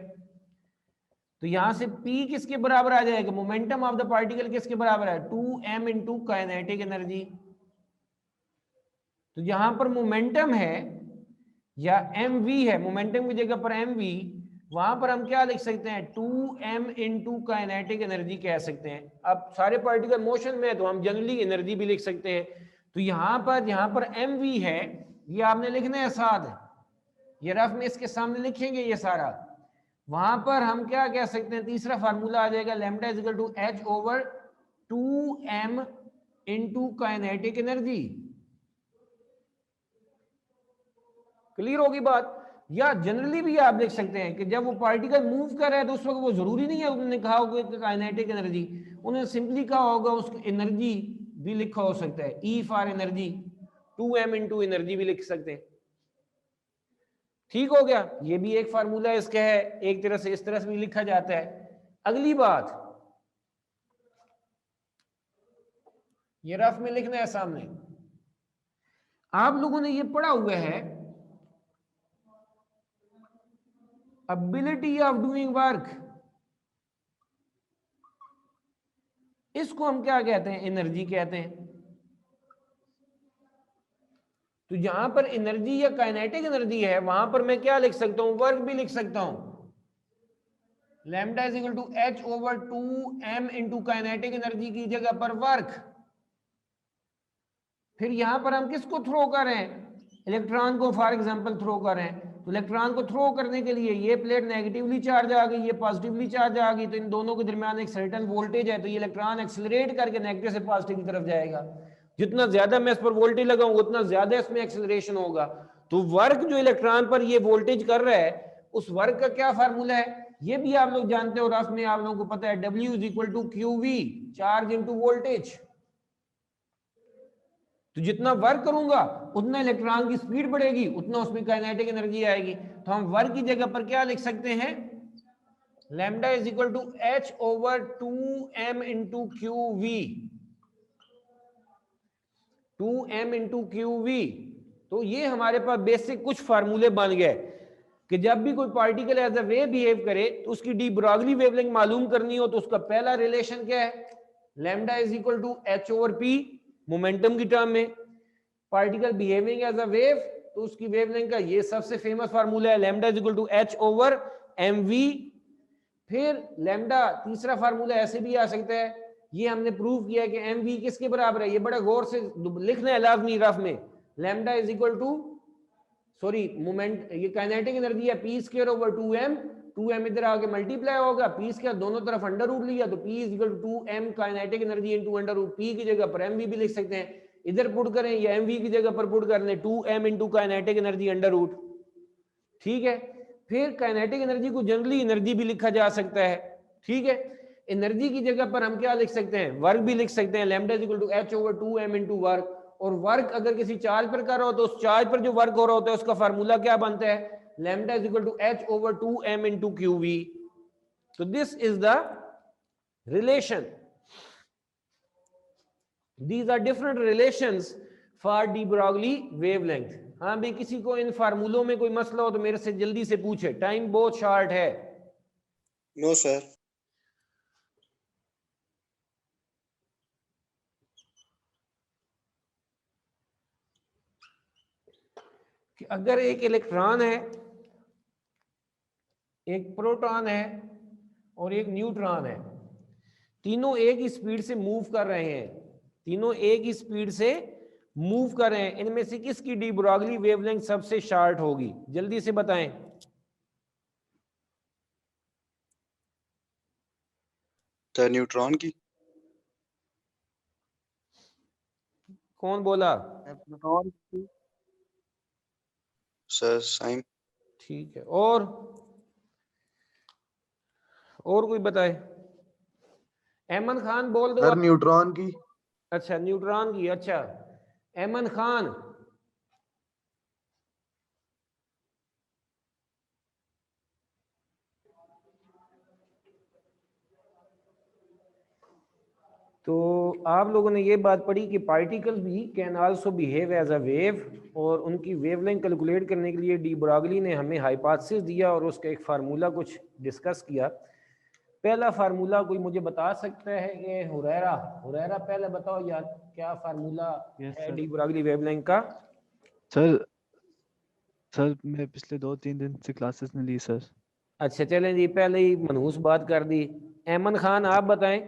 तो यहां से p किसके बराबर आ जाएगा, मोमेंटम ऑफ द पार्टिकल किसके बराबर है 2m इंटू काइनेटिक एनर्जी। तो यहां पर मोमेंटम है या mv है, मोमेंटम की जगह पर mv, वहां पर हम क्या लिख सकते हैं 2m इंटू काइनेटिक एनर्जी कह सकते हैं। अब सारे पार्टिकल मोशन में है तो हम जनरली एनर्जी भी लिख सकते हैं। तो यहां पर mv है, ये आपने लिखना है साथ, ये रफ में इसके सामने लिखेंगे ये सारा। वहां पर हम क्या कह सकते हैं, तीसरा फार्मूला आ जाएगा lambda is equal to h over 2m into kinetic energy. Clear होगी बात। या जनरली भी आप देख सकते हैं कि जब वो पार्टिकल मूव कर रहा है तो उस वक्त वो जरूरी नहीं है उन्होंने कहा होगा काइनेटिक एनर्जी, उन्होंने सिंपली कहा होगा उसकी एनर्जी भी लिखा हो सकता है, E for energy 2m into energy भी लिख सकते हैं। ठीक हो गया, ये भी एक फार्मूला इसका है, एक तरह से इस तरह से भी लिखा जाता है। अगली बात, ये रफ में लिखना है सामने, आप लोगों ने ये पढ़ा हुआ है ability of doing work, इसको हम क्या कहते हैं, एनर्जी कहते हैं। तो जहां पर एनर्जी या काइनेटिक एनर्जी है वहां पर मैं क्या लिख सकता हूं, वर्क भी लिख सकता हूं, lambda is equal to h over 2m into kinetic energy की जगह पर वर्क। फिर यहां पर हम किसको थ्रो कर रहे हैं, इलेक्ट्रॉन को फॉर एग्जांपल थ्रो कर रहे हैं। तो इलेक्ट्रॉन को थ्रो करने के लिए ये प्लेट नेगेटिवली चार्ज आ गई, ये पॉजिटिवली चार्ज आ गई, तो इन दोनों के दरमियान एक सर्टेन वोल्टेज है, तो ये इलेक्ट्रॉन एक्सेलरेट करके नेगेटिव से पॉजिटिव की तरफ जाएगा। जितना ज्यादा मैं इस पर वोल्टेज लगाऊंगा उतना ज्यादा इसमें एक्सेलरेशन होगा। तो वर्क जो इलेक्ट्रॉन पर ये वोल्टेज कर रहा है उस वर्क का क्या फार्मूला है, ये भी आप लोग जानते हो, रफ में आप लोगों को पता है W is equal to QV, charge into voltage. तो जितना वर्क करूंगा उतना इलेक्ट्रॉन की स्पीड बढ़ेगी, उतना उसमें काइनेटिक एनर्जी आएगी। तो हम वर्क की जगह पर क्या लिख सकते हैं, lambda is equal to h over 2m into QV, 2m into QV। तो ये हमारे पास बेसिक कुछ फार्मूले बन गए कि जब भी कोई particle as a wave behave करे तो उसकी डी ब्रॉगली वेवलेंथ मालूम करनी हो तो उसका पहला रिलेशन क्या है, lambda is equal to h over p, momentum की टर्म में। Particle behaving as a wave तो उसकी वेवलेंथ का ये सबसे फेमस फार्मूला है, lambda is equal to h over mv। फिर लैम्डा तीसरा फार्मूला ऐसे भी आ सकता है, ये हमने प्रूव किया कि mv किसके बराबर है, ये बड़ा गौर से लिखना है लाजमी रफ में, lambda is equal to moment, ये काइनेटिक एनर्जी है p square over 2m, 2m इधर आके मल्टीप्लाई होगा, p स्क्वायर दोनों तरफ अंडर रूट लिया तो p is equal to 2m kinetic energy into under root, p की जगह पर mv भी लिख सकते हैं, इधर पुट करें या mv की जगह पर पुट कर लें 2m into kinetic energy under root. ठीक है, फिर काइनेटिक एनर्जी को जनरली एनर्जी भी लिखा जा सकता है। ठीक है, एनर्जी की जगह पर हम क्या लिख सकते हैं, वर्क भी लिख सकते हैं, lambda is equal to h over 2m into work. और वर्क अगर किसी चार्ज पर कर रहा हो तो उस चार्ज पर जो वर्क हो रहा होता है उसका फार्मूला क्या बनता है, lambda is equal to h over 2m into QV। तो this is the relation, these are different relations for de Broglie wavelength। हाँ भी किसी को इन फार्मूलों में कोई मसला हो तो मेरे से जल्दी से पूछे, टाइम बहुत शॉर्ट है। No sir. कि अगर एक इलेक्ट्रॉन है, एक प्रोटॉन है और एक न्यूट्रॉन है, तीनों एक ही स्पीड से मूव कर रहे हैं, तीनों एक ही स्पीड से मूव कर रहे हैं, इनमें से किसकी डी ब्रॉगली वेवलेंथ सबसे शॉर्ट होगी, जल्दी से बताएं। तो न्यूट्रॉन की। कौन बोला, प्रोटॉन की सर, साइन। ठीक है, और कोई बताए, अहमद खान बोल दो। सर न्यूट्रॉन की। अच्छा न्यूट्रॉन की, अच्छा अहमद खान। तो आप लोगों ने ये बात पढ़ी कि पार्टिकल्स भी can also behave as a wave, और उनकी वेवलेंथ कैलकुलेट करने के लिए डी ब्रॉगली ने हमें हाइपोथेसिस दिया और उसका एक फार्मूला कुछ डिस्कस किया। पहला फार्मूला कोई मुझे बता सकता है कि हुरैरा पहले बताओ यार, क्या फार्मूला है डी ब्रॉगली वेवलेंथ का? सर मैं पिछले 2-3 दिन से क्लासेस में ली सर। अच्छा चलें जी, पहले ही मनहूस बात कर दी। ऐमन खान आप बताएं।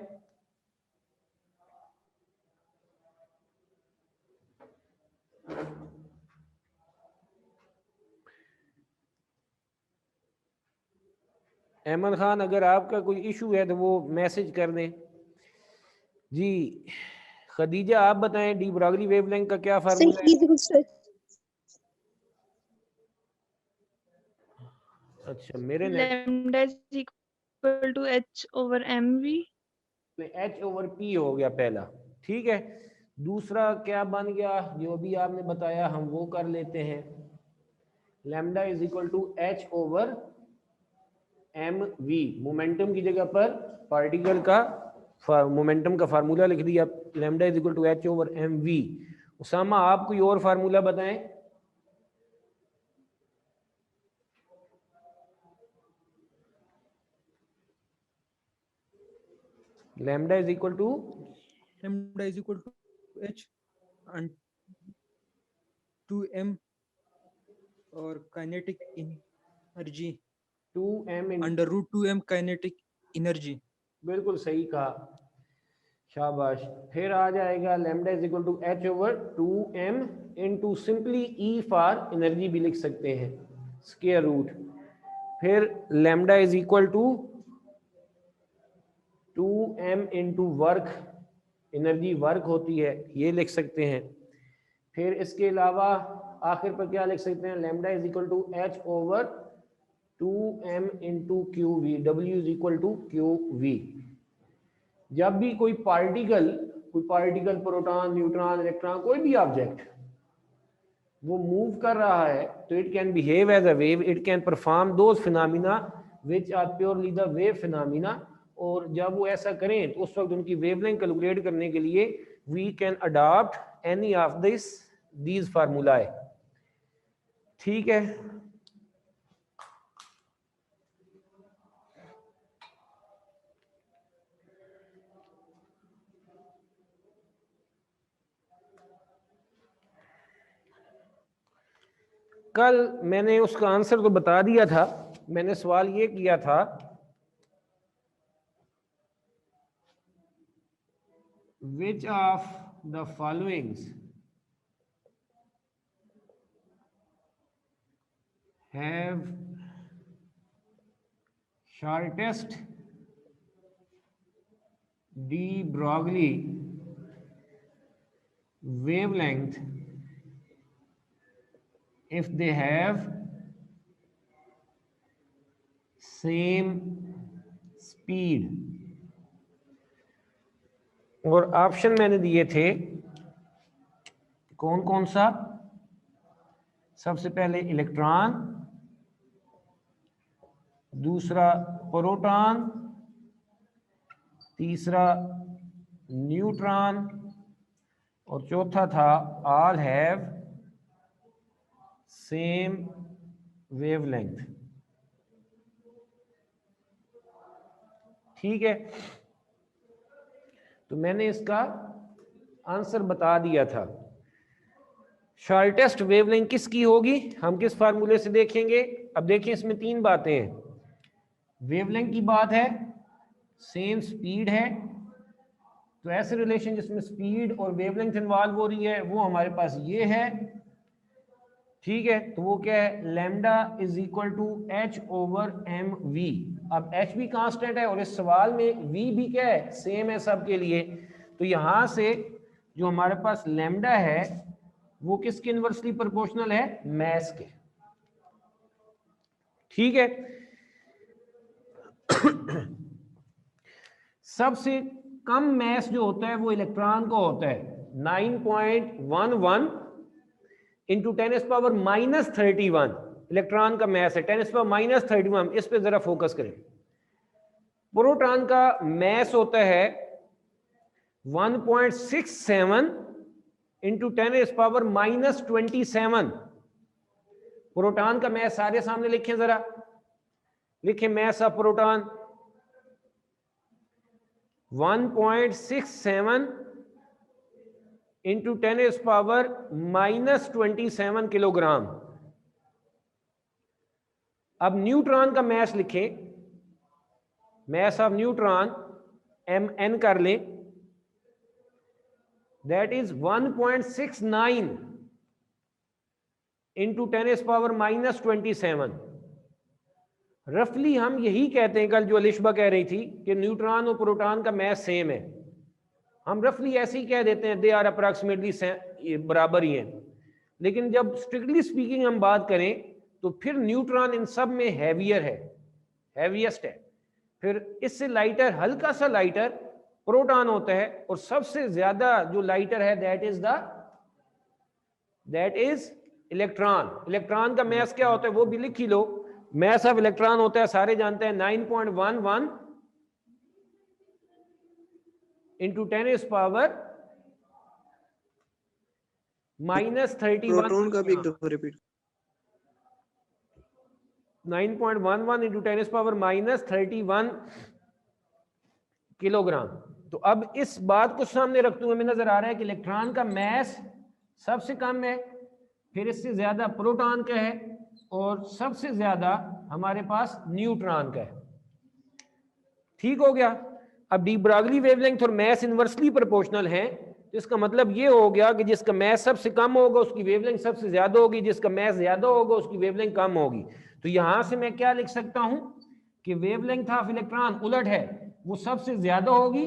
ऐमन खान अगर आपका कोई इशू है तो वो मैसेज कर दें जी। खदीजा आप बताएं डी ब्रॉगली वेवलेंथ का क्या फार्मूला है? अच्छा मेरे lambda is equal to h over mv। h over p हो गया पहला, ठीक है। दूसरा क्या बन गया जो अभी आपने बताया, हम वो कर लेते हैं। Lambda is equal to h over mv, momentum की जगह पर पार्टिकल का मोमेंटम का फार्मूला लिख दिया, lambda is equal to h over mv। Usama आप कोई और फार्मूला बताएं। Lambda is equal to h and 2m और kinetic energy 2m under root 2m kinetic energy. बिल्कुल सही कहा, शाबाश। फिर आ जाएगा lambda is equal to h over 2m into simply e for energy भी लिख सकते हैं, स्क्वायर रूट। फिर lambda is equal to 2m into work, energy work होती है, ये लिख सकते हैं। फिर इसके अलावा आखिर पर क्या लिख सकते हैं, lambda is equal to h over 2m into Q V, W is equal to Q V. जब भी कोई पार्टिकल प्रोटॉन, न्यूट्रॉन, इलेक्ट्रॉन, कोई भी ऑब्जेक्ट वो मूव कर रहा है तो it can behave as a wave, it can perform those phenomena which are purely the wave phenomena. और जब वो ऐसा करें तो उस वक्त उनकी वेवलेंथ कैलकुलेट करने के लिए we can adopt any of these formulae, ठीक है। कल मैंने उसका आंसर तो बता दिया था, मैंने सवाल ये किया था which of the followings have shortest de Broglie wavelength if they have same speed। और ऑप्शन मैंने दिए थे कौन कौन सा? सबसे पहले इलेक्ट्रॉन, दूसरा प्रोटॉन, तीसरा न्यूट्रॉन, और चौथा था ऑल हैव सेम वेवलेंथ, ठीक है। तो मैंने इसका आंसर बता दिया था। शॉर्टेस्ट वेवलेंथ किसकी होगी, हम किस फार्मूले से देखेंगे? अब देखिए इसमें तीन बातें हैं। वेवलेंथ की बात है, सेम स्पीड है, तो ऐसे रिलेशन जिसमें स्पीड और वेवलेंथ इन्वॉल्व हो रही है वो हमारे पास ये है, ठीक है। तो वो क्या है, lambda is equal to h over M V. अब h भी कांस्टेंट है और इस सवाल में v भी क्या है, सेम है सबके लिए। तो यहां से जो हमारे पास लैम्डा है वो किसके इनवर्सली प्रोपोर्शनल है, मैस के, ठीक है। सबसे कम मैस जो होता है वो इलेक्ट्रॉन का होता है, 9.11 इंटू 10⁻⁻31 इलेक्ट्रॉन का मैस है, 10⁻⁻31। इस पे जरा फोकस करें। प्रोटॉन का मैस होता है 1.67 इंटू 10⁻⁻27। प्रोटॉन का मैस सारे सामने लिखें जरा, लिखें mass of proton 1.67 into 10⁻⁻27 kilogram. अब न्यूट्रॉन का मैस लिखें, मैस ऑफ न्यूट्रॉन mn कर लें, दैट इज 1.69 इंटू 10⁻⁻27। रफली हम यही कहते हैं, कल जो अलिशबा कह रही थी कि न्यूट्रॉन और प्रोटॉन का मैस सेम है, हम रफली ऐसे ही कह देते हैं दे आर अप्रॉक्सीमेटली बराबर ही हैं। लेकिन जब स्ट्रिक्टली स्पीकिंग हम बात करें तो फिर न्यूट्रॉन इन सब में हैवियर है, हैवीएस्ट है। फिर इससे लाइटर, हल्का सा लाइटर प्रोटॉन होता है, और सबसे ज्यादा जो लाइटर है दैट इज इलेक्ट्रॉन। इलेक्ट्रॉन का मैस क्या होता है वो भी लिख ही लो, मैस ऑफ इलेक्ट्रॉन होता है, सारे जानते हैं, 9.11 इंटू 10⁻⁻31। प्रोटॉन का भी एक दफा रिपीट। 9.11 into 10⁻⁻31 kilogram. तो अब इस बात को सामने रखते हुए हमें नजर आ रहा है कि इलेक्ट्रॉन का मैस सबसे कम है, फिर इससे ज्यादा प्रोटॉन का है, और सबसे ज्यादा हमारे पास न्यूट्रॉन का है। ठीक हो गया। अब डी ब्रॉगली वेवलेंथ और मैस इनवर्सली प्रोपोर्शनल है, तो इसका मतलब ये हो गया कि जिसका मैस सबसे कम होगा उसकी वेवलेंथ सबसे ज्यादा होगी, जिसका मैस ज्यादा होगा उसकी वेवलेंथ कम होगी। तो यहां से मैं क्या लिख सकता हूं कि वेवलेंथ ऑफ इलेक्ट्रॉन उलट है, वो सबसे ज्यादा होगी,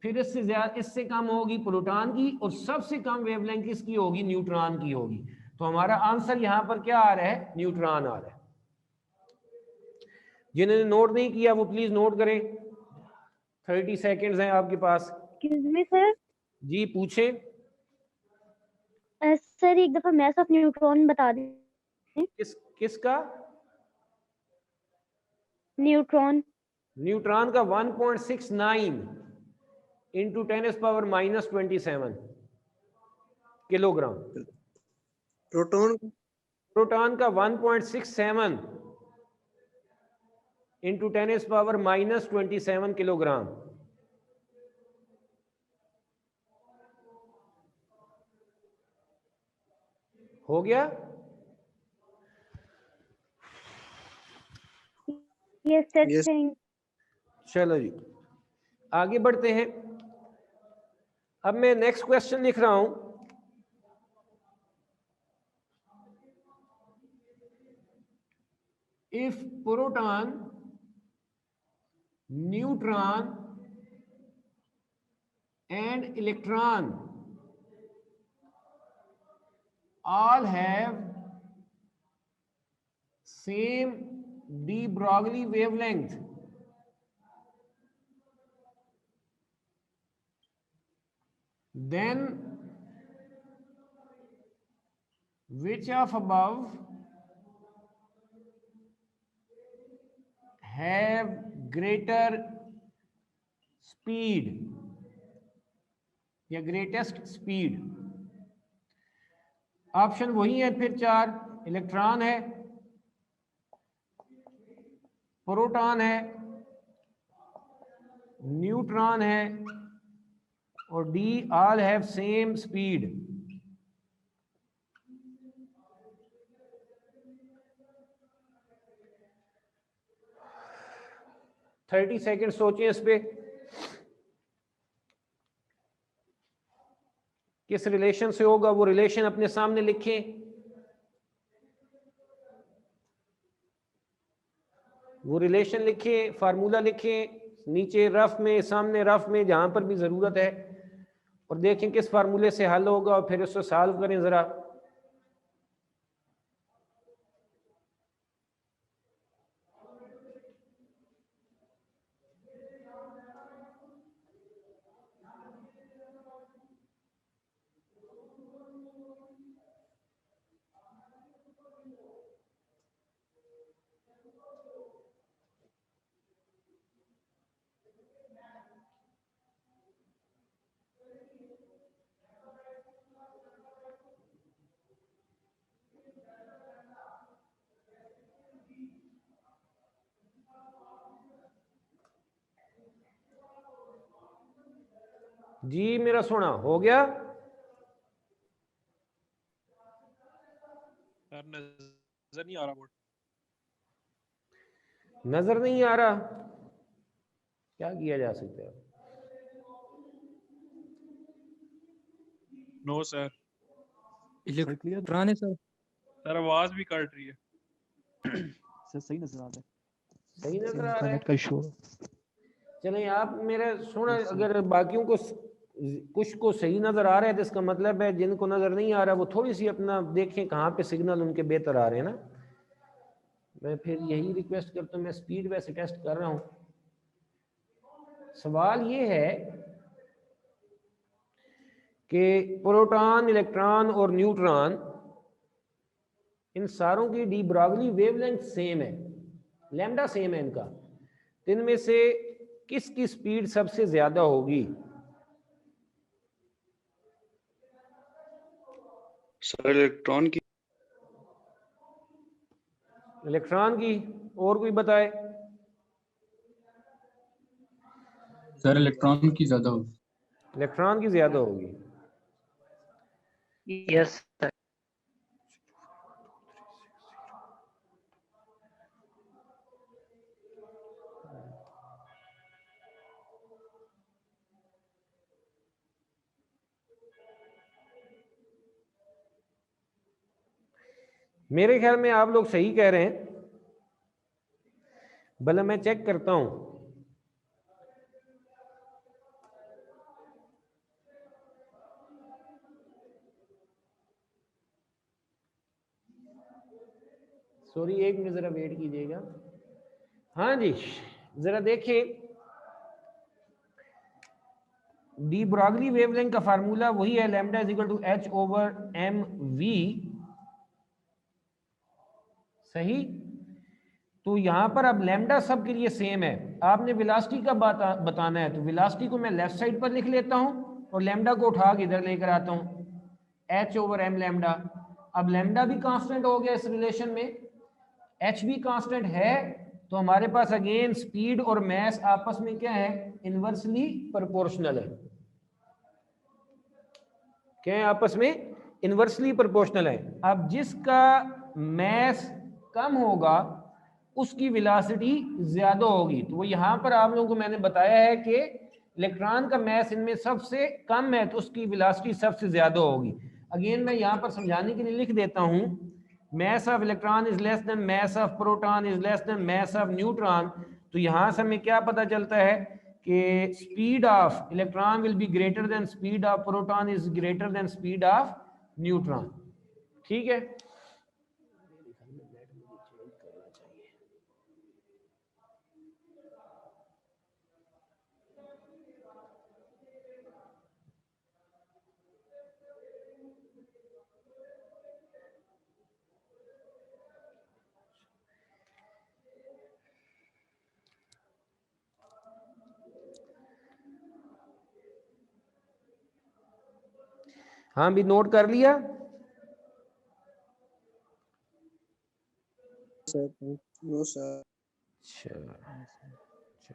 फिर इससे कम होगी प्रोटॉन की, और सबसे कम वेवलेंथ किसकी होगी, न्यूट्रॉन की होगी। तो हमारा आंसर यहां पर क्या आ रहा है, न्यूट्रॉन आ रहा है। जिन्होंने नोट नहीं किया वो प्लीज नोट करें, 30 सेकेंड्स हैं आपके पास। Excuse me sir. जी पूछें। सर एक दफा मैस ऑफ न्यूट्रॉन बता दें। किसका? न्यूट्रॉन। न्यूट्रॉन का 1.69 इंटू 10⁻⁻27 किलोग्राम। प्रोटॉन का 1.67 इंटू 10⁻⁻27 किलोग्राम। हो गया? Yes sir. चलो जी आगे बढ़ते हैं। अब मैं नेक्स्ट क्वेश्चन लिख रहा हूं। If proton, neutron and electron all have same de Broglie wavelength, then which of above have greater speed या ग्रेटेस्ट स्पीड? ऑप्शन वही है फिर 4, इलेक्ट्रॉन है, प्रोटॉन है, न्यूट्रॉन है, और D all have same speed. Thirty second सोचें इस पे, किस रिलेशन से होगा वो रिलेशन अपने सामने लिखें। वो रिलेशन लिखें, फार्मूला लिखें, नीचे रफ में, सामने रफ में, जहां पर भी जरूरत है, और देखें किस फार्मूले से हल होगा और फिर उसको सॉल्व करें जरा। जी मेरा सोना हो गया? नजर नहीं आ रहा बोर्ड। नजर नहीं आ रहा, क्या किया जा सकता है? No sir. इलेक्ट्रॉन है सर। सर आवाज भी कट रही है। सर सही नजर आ रहा है। सही नजर आ इनका रहा है? नेट का इशू है। चलें आप मेरा सोना, अगर बाकियों को कुछ को सही नजर आ रहा है तो इसका मतलब है जिनको नजर नहीं आ रहा वो थोड़ी सी अपना देखें कहाँ पे सिग्नल उनके बेहतर आ रहे हैं ना। मैं फिर यही रिक्वेस्ट करता हूँ, मैं स्पीड वैसे टेस्ट कर रहा हूँ। सवाल ये है कि प्रोटॉन, इलेक्ट्रॉन और न्यूट्रॉन, इन सारों की डी ब्रॉगली वेवलेंथ सेम है, लैम्डा सेम है इनका, तो इनमें से किसकी स्पीड सबसे ज्यादा होगी? सर इलेक्ट्रॉन की। इलेक्ट्रॉन की। और कोई बताए? सर इलेक्ट्रॉन की ज्यादा होगी। इलेक्ट्रॉन की ज्यादा होगी। Yes sir. मेरे ख्याल में आप लोग सही कह रहे हैं, भले मैं चेक करता हूं। सॉरी, एक मिनट जरा वेट कीजिएगा। हाँ जी, जरा देखिए, डी ब्रॉगली वेवलेंथ का फार्मूला वही है, lambda is equal to H over M V. सही। तो यहां पर अब लैम्डा सब के लिए सेम है। आपने वेलोसिटी का बताना है, तो वेलोसिटी को मैं लेफ्ट साइड पर लिख लेता हूं और लैम्डा को उठा के इधर लेकर आता हूं, एच ओवर एम लैम्डा। अब लैम्डा भी कांस्टेंट हो गया इस रिलेशन में, एच भी कांस्टेंट है, तो हमारे पास अगेन स्पीड और मास आपस में क्या है? इनवर्सली प्रोपोर्शनल है। क्या है? आपस में इनवर्सली प्रोपोर्शनल है। अब जिसका मास कम होगा उसकी वेलोसिटी ज्यादा होगी। तो वो यहां पर आप लोगों को मैंने बताया है कि इलेक्ट्रॉन का मास इनमें सबसे कम है तो उसकी वेलोसिटी सबसे ज्यादा होगी। अगेन मैं यहां पर समझाने के लिए लिख देता हूं, mass of electron is less than mass of proton is less than mass of neutron। तो यहां से हमें क्या पता चलता है कि speed of electron will be greater than speed of proton is greater than speed of neutron. ठीक है। हाँ भी नोट कर लिया? Sir no sir. अच्छा,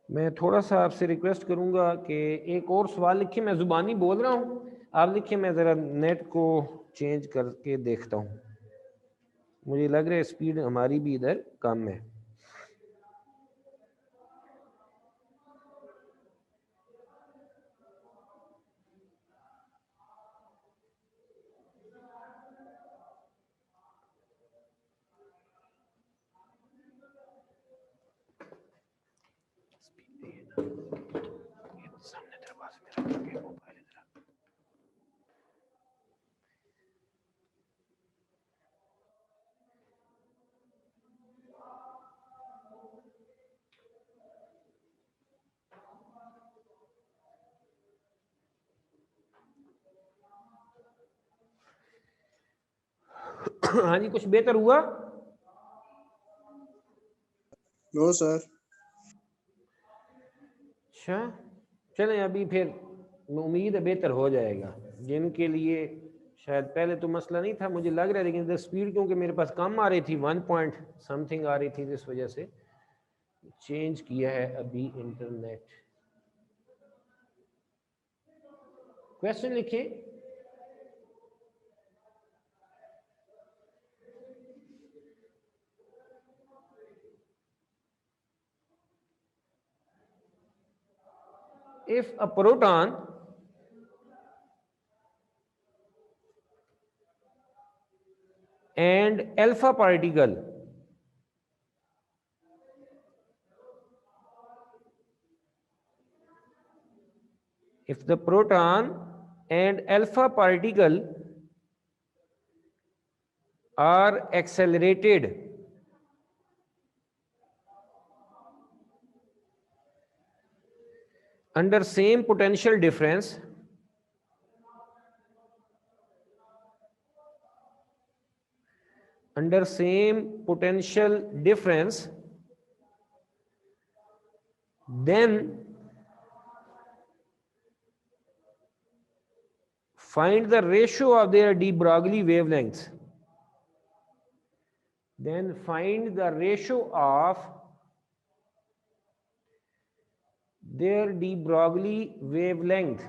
मैं थोड़ा सा आपसे रिक्वेस्ट करूंगा कि एक और सवाल लिखिए। मैं जुबानी बोल रहा हूँ, आप लिखिए, मैं ज़रा नेट को चेंज करके देखता हूँ। मुझे लग रहा है स्पीड हमारी भी इधर कम है। सामने दरवाजे में रख के मोबाइल इधर। हाँ जी, कुछ बेहतर हुआ? No sir. अच्छा, चलें अभी फिर उम्मीद है बेहतर हो जाएगा। जिनके लिए शायद पहले तो मसला नहीं था मुझे लग रहा है, लेकिन इधर स्पीड क्योंकि मेरे पास कम आ रही थी, 1 पॉइंट समथिंग आ रही थी, इस वजह से चेंज किया है अभी इंटरनेट। क्वेश्चन लिखें। If a proton and alpha particle if the proton and alpha particle are accelerated under same potential difference, then find the ratio of their de Broglie wavelengths. Then find the ratio of their de Broglie wavelength.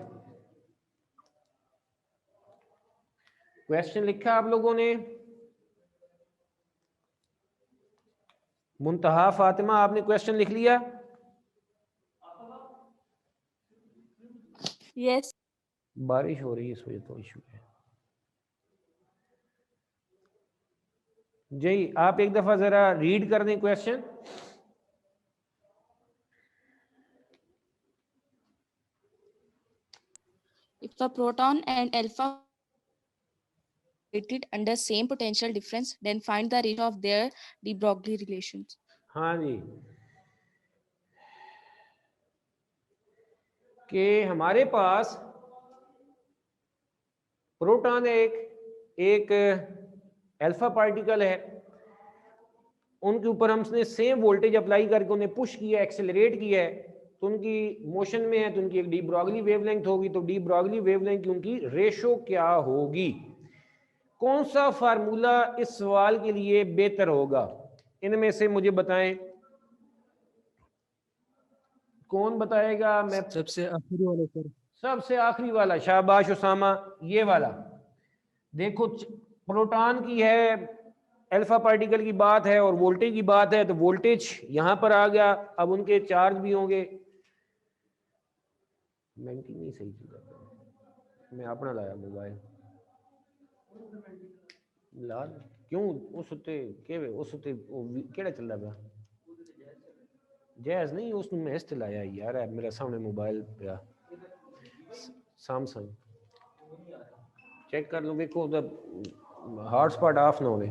Question लिखा आप लोगों ने? मुंतहा फातिमा, आपने question लिख लिया? Yes. बारिश हो रही है, इस वजह तो इशू है। जी, आप एक दफा जरा रीड कर दें question. If a proton and alpha rated under same potential difference, then find the ratio of their de Broglie relations. हाँ जी, कि हमारे पास प्रोटॉन एक अल्फा पार्टिकल है, उनके ऊपर हमने सेम वोल्टेज अप्लाई करके उन्हें पुश किया, एक्सेलरेट किया है, तो उनकी मोशन में है तो उनकी एक डी ब्रॉगली वेवलेंथ होगी। तो डी ब्रॉगली वेवलेंथ की उनकी रेशो क्या होगी? कौन सा फार्मूला इस सवाल के लिए बेहतर होगा? इनमें से मुझे बताएं, कौन बताएगा? मैं सबसे आखिरी वाला सर। सबसे आखिरी वाला, शाबाश उसामा, ये वाला देखो। प्रोटॉन की है, अल्फा पार्टिकल की बात है और वोल्टेज की बात है, तो वोल्टेज यहां पर आ गया। अब उनके चार्ज भी होंगे। नहीं सही चीज, मैं अपना लाया मोबाइल ला क्यों उस उत्ते केड़ा चलदा पिया? जैज नहीं, उसने मैं इस लाया यार, है मेरे सामने मोबाइल पिया, सैमसंग। चेक कर लो, देखो हॉटस्पॉट ऑफ ना हो।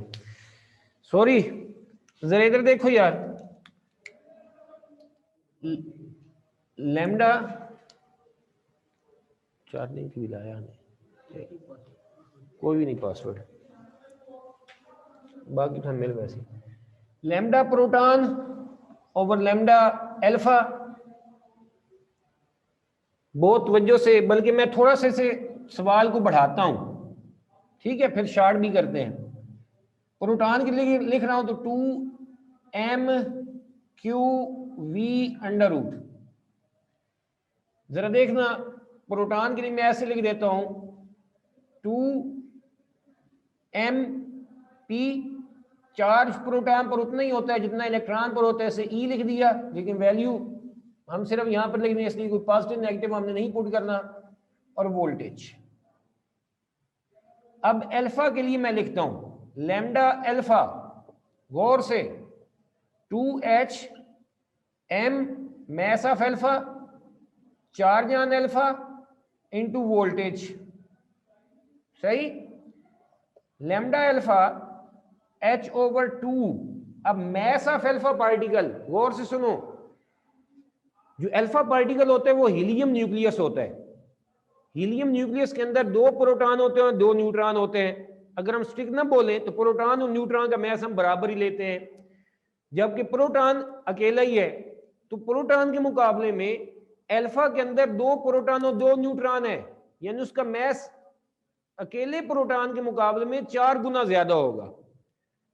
सॉरी, जरा इधर देखो यार। लैम्डा चार्जिंग की भी लाया नहीं, कोई भी नहीं पासवर्ड, बाकी था मिल वैसे। Lambda proton over lambda alpha, बहुत वजह से, बल्कि मैं थोड़ा से सवाल को बढ़ाता हूं, ठीक है, फिर शॉर्ट भी करते हैं। प्रोटॉन के लिए लिख रहा हूं तो 2m⁴v²। जरा देखना, प्रोटॉन के लिए मैं ऐसे लिख देता हूं 2mp। चार्ज प्रोटॉन पर उतना ही होता है जितना इलेक्ट्रॉन पर होता है, इसे E लिख दिया, लेकिन वैल्यू हम सिर्फ यहां पर लिख दें, इसलिए कोई पॉजिटिव नेगेटिव हमने नहीं पुट करना। और वोल्टेज, अब अल्फा के लिए मैं लिखता हूं लैम्डा अल्फा, गौर से 2hm mass of alpha, charge on alpha into voltage. सही, लैम्डा अल्फा h/2। अब मैस ऑफ अल्फा पार्टिकल, गौर से सुनो, जो अल्फा पार्टिकल होता है वो हीलियम न्यूक्लियस होता है। हीलियम न्यूक्लियस के अंदर 2 प्रोटॉन होते हैं, 2 न्यूट्रॉन होते हैं। अगर हम स्ट्रिक्ट ना बोलें तो प्रोटॉन और न्यूट्रॉन का मैस हम बराबर ही लेते हैं, जबकि प्रोटॉन अकेला ही है। तो प्रोटॉन के मुकाबले में अल्फा के अंदर 2 प्रोटॉन और 2 न्यूट्रॉन है, यानी उसका मैस अकेले प्रोटॉन के मुकाबले में 4 गुना ज्यादा होगा।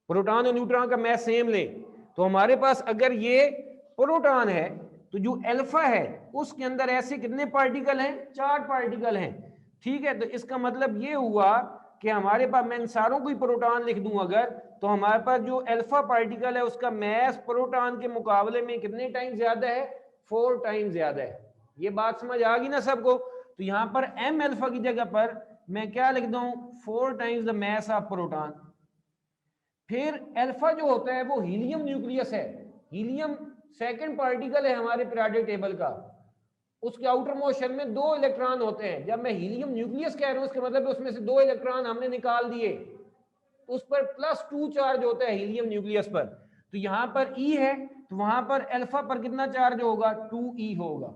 प्रोटॉन और न्यूट्रॉन का मैस सेम लें तो हमारे पास अगर ये प्रोटॉन है तो जो अल्फा है उसके अंदर ऐसे कितने पार्टिकल हैं? 4 पार्टिकल हैं। ठीक है, तो इसका मतलब ये हुआ कि हमारे पास, मैं इन सारों को ही प्रोटॉन लिख दूं अगर, तो हमारे पास जो अल्फा पार्टिकल है उसका मैस प्रोटॉन के मुकाबले में कितने टाइम ज्यादा है? 4 टाइम ज्यादा है। ये बात समझ आ गई ना सबको? तो यहाँ पर m अल्फा की जगह पर मैं क्या लिख दूं? 4 times the mass of proton. फिर अल्फा जो होता है वो हीलियम न्यूक्लियस है, हीलियम सेकंड पार्टिकल है हमारे पीरियोडिक टेबल का, उसके आउटर मोस्ट शेल में 2 इलेक्ट्रॉन होते हैं। जब मैं हीलियम न्यूक्लियस कह रहा हूं, उसका मतलब उसमें से 2 इलेक्ट्रॉन हमने निकाल दिए, उस पर +2 चार्ज होता है हीलियम न्यूक्लियस पर। तो यहाँ पर E है, तो वहां पर अल्फा पर कितना चार्ज होगा? 2E होगा,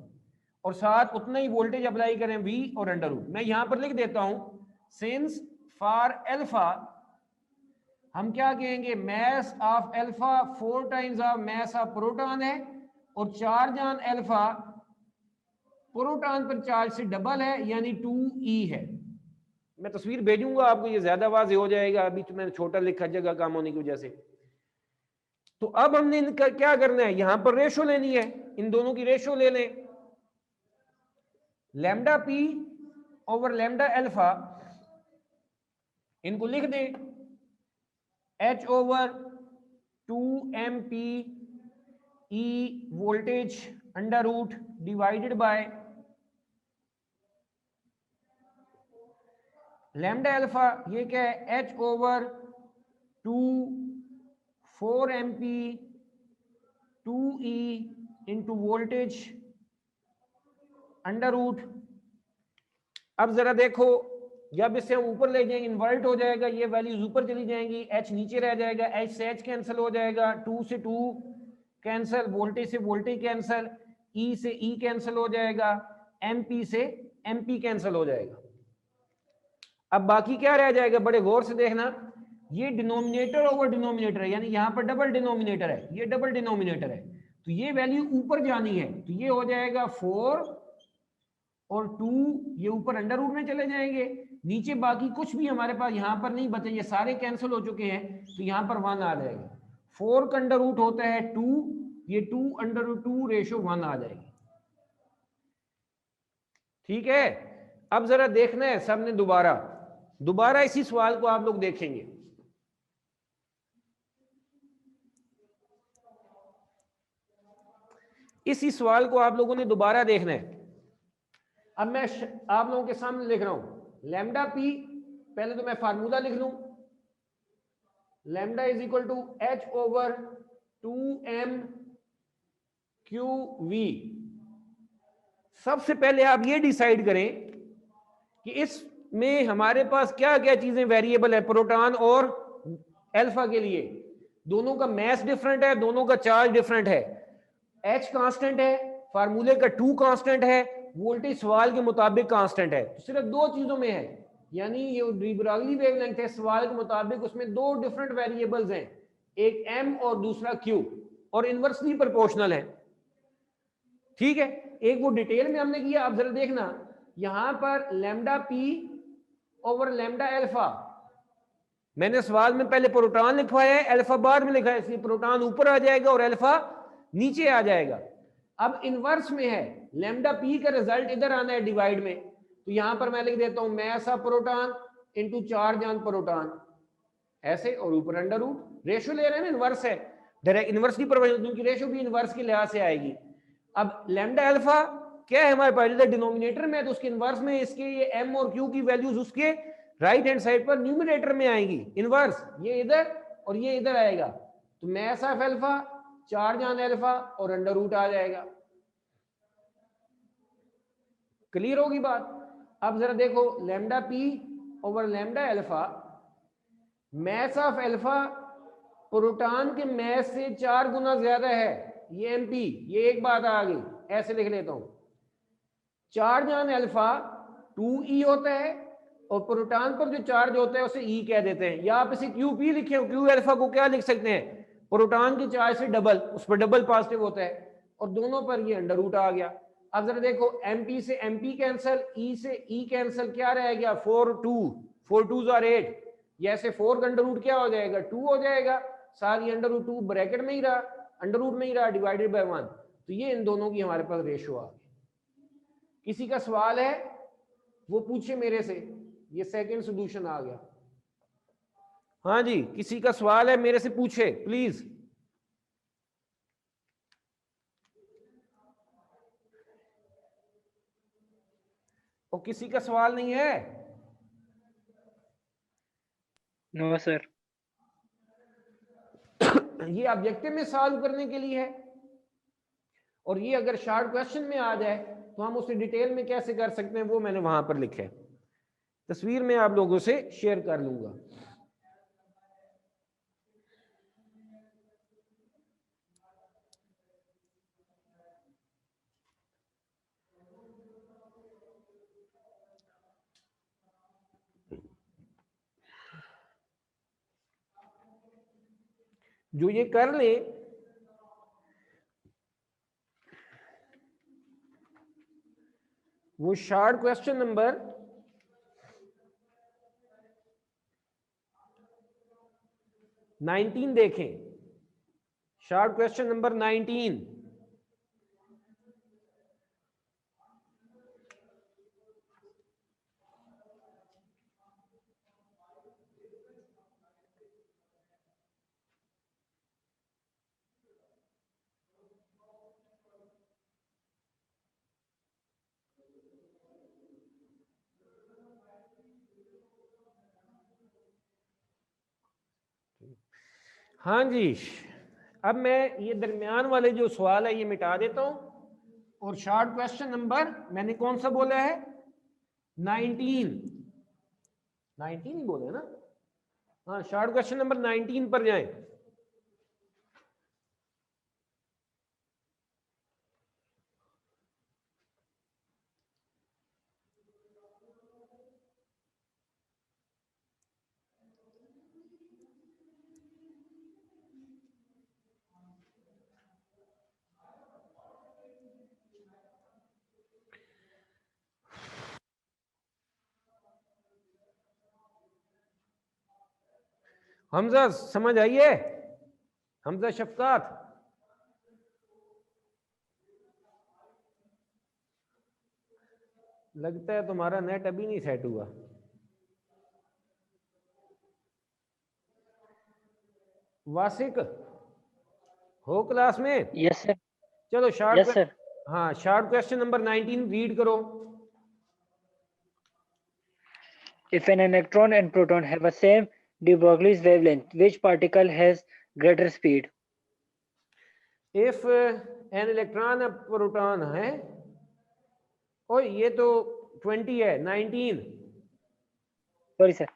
और साथ उतना ही वोल्टेज अप्लाई करें V और अंडर रूट। मैं यहाँ पर लिख देता हूं, सिंस फॉर अल्फा हम क्या कहेंगे? Mass of alpha 4 times of mass of proton है, और चार्ज ऑन अल्फा प्रोटॉन पर चार्ज से डबल है, यानी 2E है। मैं तस्वीर भेजूंगा आपको, ये ज्यादा वाज़ेह हो जाएगा, अभी तो मैंने छोटा लिखा जगह कम होने की वजह से। तो अब हमने इनका क्या करना है? यहां पर रेशो लेनी है, इन दोनों की रेशो ले लें। Lambda P over lambda alpha, इनको लिख दें H ओवर 2MP E voltage under root divided by lambda alpha, ये क्या है? H ओवर 4MP 2E into voltage under root. अब जरा देखो, जब इसे हम ऊपर ले जाएंगे इन्वर्ट हो जाएगा, ये वैल्यूज ऊपर चली जाएंगी, H नीचे रह जाएगा, H से H कैंसिल हो जाएगा, 2 से 2 कैंसिल, वोल्टेज से वोल्टेज कैंसिल, E से E कैंसिल हो जाएगा, MP से MP कैंसिल हो जाएगा। अब बाकी क्या रह जाएगा? बड़े गौर से देखना, ये डिनोमिनेटर ओवर डिनोमिनेटर है, यानी यहाँ पर डबल डिनोमिनेटर है, ये डबल डिनोमिनेटर है, तो ये वैल्यू ऊपर जानी है, तो ये हो जाएगा 4 और 2, ये ऊपर अंडर रूट में चले जाएंगे, नीचे बाकी कुछ भी हमारे पास यहाँ पर नहीं बचे, ये सारे कैंसिल हो चुके हैं, तो यहाँ पर 1 आ जाएगा। 4 का अंडर रूट होता है 2, ये 2 अंडर रूट 2 रेशो 1 आ जाएगी। ठीक है, अब जरा देखना है सबने दोबारा इसी सवाल को आप लोग देखेंगे। इसी सवाल को आप लोगों ने दोबारा देखना है। अब मैं आप लोगों के सामने लिख रहा हूं लैम्डा पी, पहले तो मैं फार्मूला लिख लूं, lambda is equal to H over 2MQV। सबसे पहले आप ये डिसाइड करें कि इसमें हमारे पास क्या क्या चीजें वेरिएबल है प्रोटॉन और अल्फा के लिए। दोनों का मैस डिफरेंट है, दोनों का चार्ज डिफरेंट है, H कांस्टेंट है, फार्मूले का 2 कांस्टेंट है, वोल्टेज सवाल के मुताबिक कांस्टेंट है। तो सिर्फ 2 चीजों में है, यानी ये डी ब्रॉगली वेवलेंथ है सवाल के मुताबिक, उसमें 2 डिफरेंट वेरिएबल्स हैं, एक M और दूसरा Q, और इनवर्सली प्रोपोर्शनल है। ठीक है, एक वो डिटेल में हमने किया। अब जरा देखना, यहां पर lambda P over lambda alpha, मैंने सवाल में पहले प्रोटॉन लिखवाया है, अल्फा बाद में लिखा है, इसलिए प्रोटॉन ऊपर आ जाएगा और अल्फा नीचे आ जाएगा। अब इनवर्स में है, लैम्डा पी का रिजल्ट इधर आना है डिवाइड में, तो यहां पर मैं लिख देता हूं mass of proton into charge on proton, ऐसे, और ऊपर अंडर रूट। रेशो ले रहे हैं ना, इनवर्स है, डायरेक्ट इनवर्स की प्रोपोर्शनल, क्योंकि रेशो भी इनवर्स के लिहाज से आएगी। अब लैम्डा अल्फा क्या है हमारे पास, डिनोमिनेटर में, तो उसके इनवर्स में इसके ये M और Q की वैल्यूज उसके राइट हैंड साइड पर न्यूमरेटर में आएंगी, इनवर्स, ये इधर और ये इधर आएगा, तो mass of alpha charge on alpha और अंडर रूट आ जाएगा। क्लियर होगी बात? अब जरा देखो, lambda P over lambda alpha, mass of alpha proton के मैस से 4 गुना ज्यादा है, ये MP, ये एक बात आ गई, ऐसे लिख लेता हूं। चार्ज ऑन अल्फा 2E होता है, और प्रोटॉन पर जो चार्ज होता है उसे E कह देते हैं, या आप इसे QP लिखे, Q अल्फा को क्या लिख सकते हैं, प्रोटॉन के चार्ज से डबल, उस पर डबल पॉजिटिव होता है, और दोनों पर ये अंडर रूट आ गया। अब जरा देखो, MP से MP कैंसिल, E से E कैंसिल, क्या रह गया, 4 2s are 8, ये ऐसे 4 का अंडर रूट क्या हो जाएगा, 2 हो जाएगा, साथ ही अंडर रूट 2 ब्रैकेट में ही रहा, अंडर रूट में ही रहा, डिवाइडेड बाय 1, तो ये इन दोनों की हमारे पास रेशो आ गई। किसी का सवाल है? वो पूछे मेरे से। ये सेकंड सॉल्यूशन आ गया। हाँ जी, किसी का सवाल है मेरे से पूछे प्लीज। और किसी का सवाल नहीं है? No sir. ये ऑब्जेक्टिव में सॉल्व करने के लिए है, और ये अगर शॉर्ट क्वेश्चन में आ जाए तो हम उसे डिटेल में कैसे कर सकते हैं वो मैंने वहां पर लिखा है। तस्वीर में आप लोगों से शेयर कर लूंगा। जो ये कर ले, वो शॉर्ट क्वेश्चन नंबर 19 देखें। Short question number 19। हाँ जी, अब मैं ये दरमियान वाले जो सवाल है ये मिटा देता हूं, और शॉर्ट क्वेश्चन नंबर मैंने कौन सा बोला है? 19 ही बोले ना? हाँ, शॉर्ट क्वेश्चन नंबर 19 पर जाएं। हमजा समझ आइए? हमजा शफकात, लगता है तुम्हारा नेट अभी नहीं सेट हुआ। वासिक हो क्लास में? Yes sir. चलो शॉर्ट यस सर। हाँ, शॉर्ट क्वेश्चन नंबर 19 रीड करो। If an electron and proton have a same de Broglie's wavelength, which particle has greater speed? If an electron and proton है, और ये तो 20 है, 19। Sorry sir.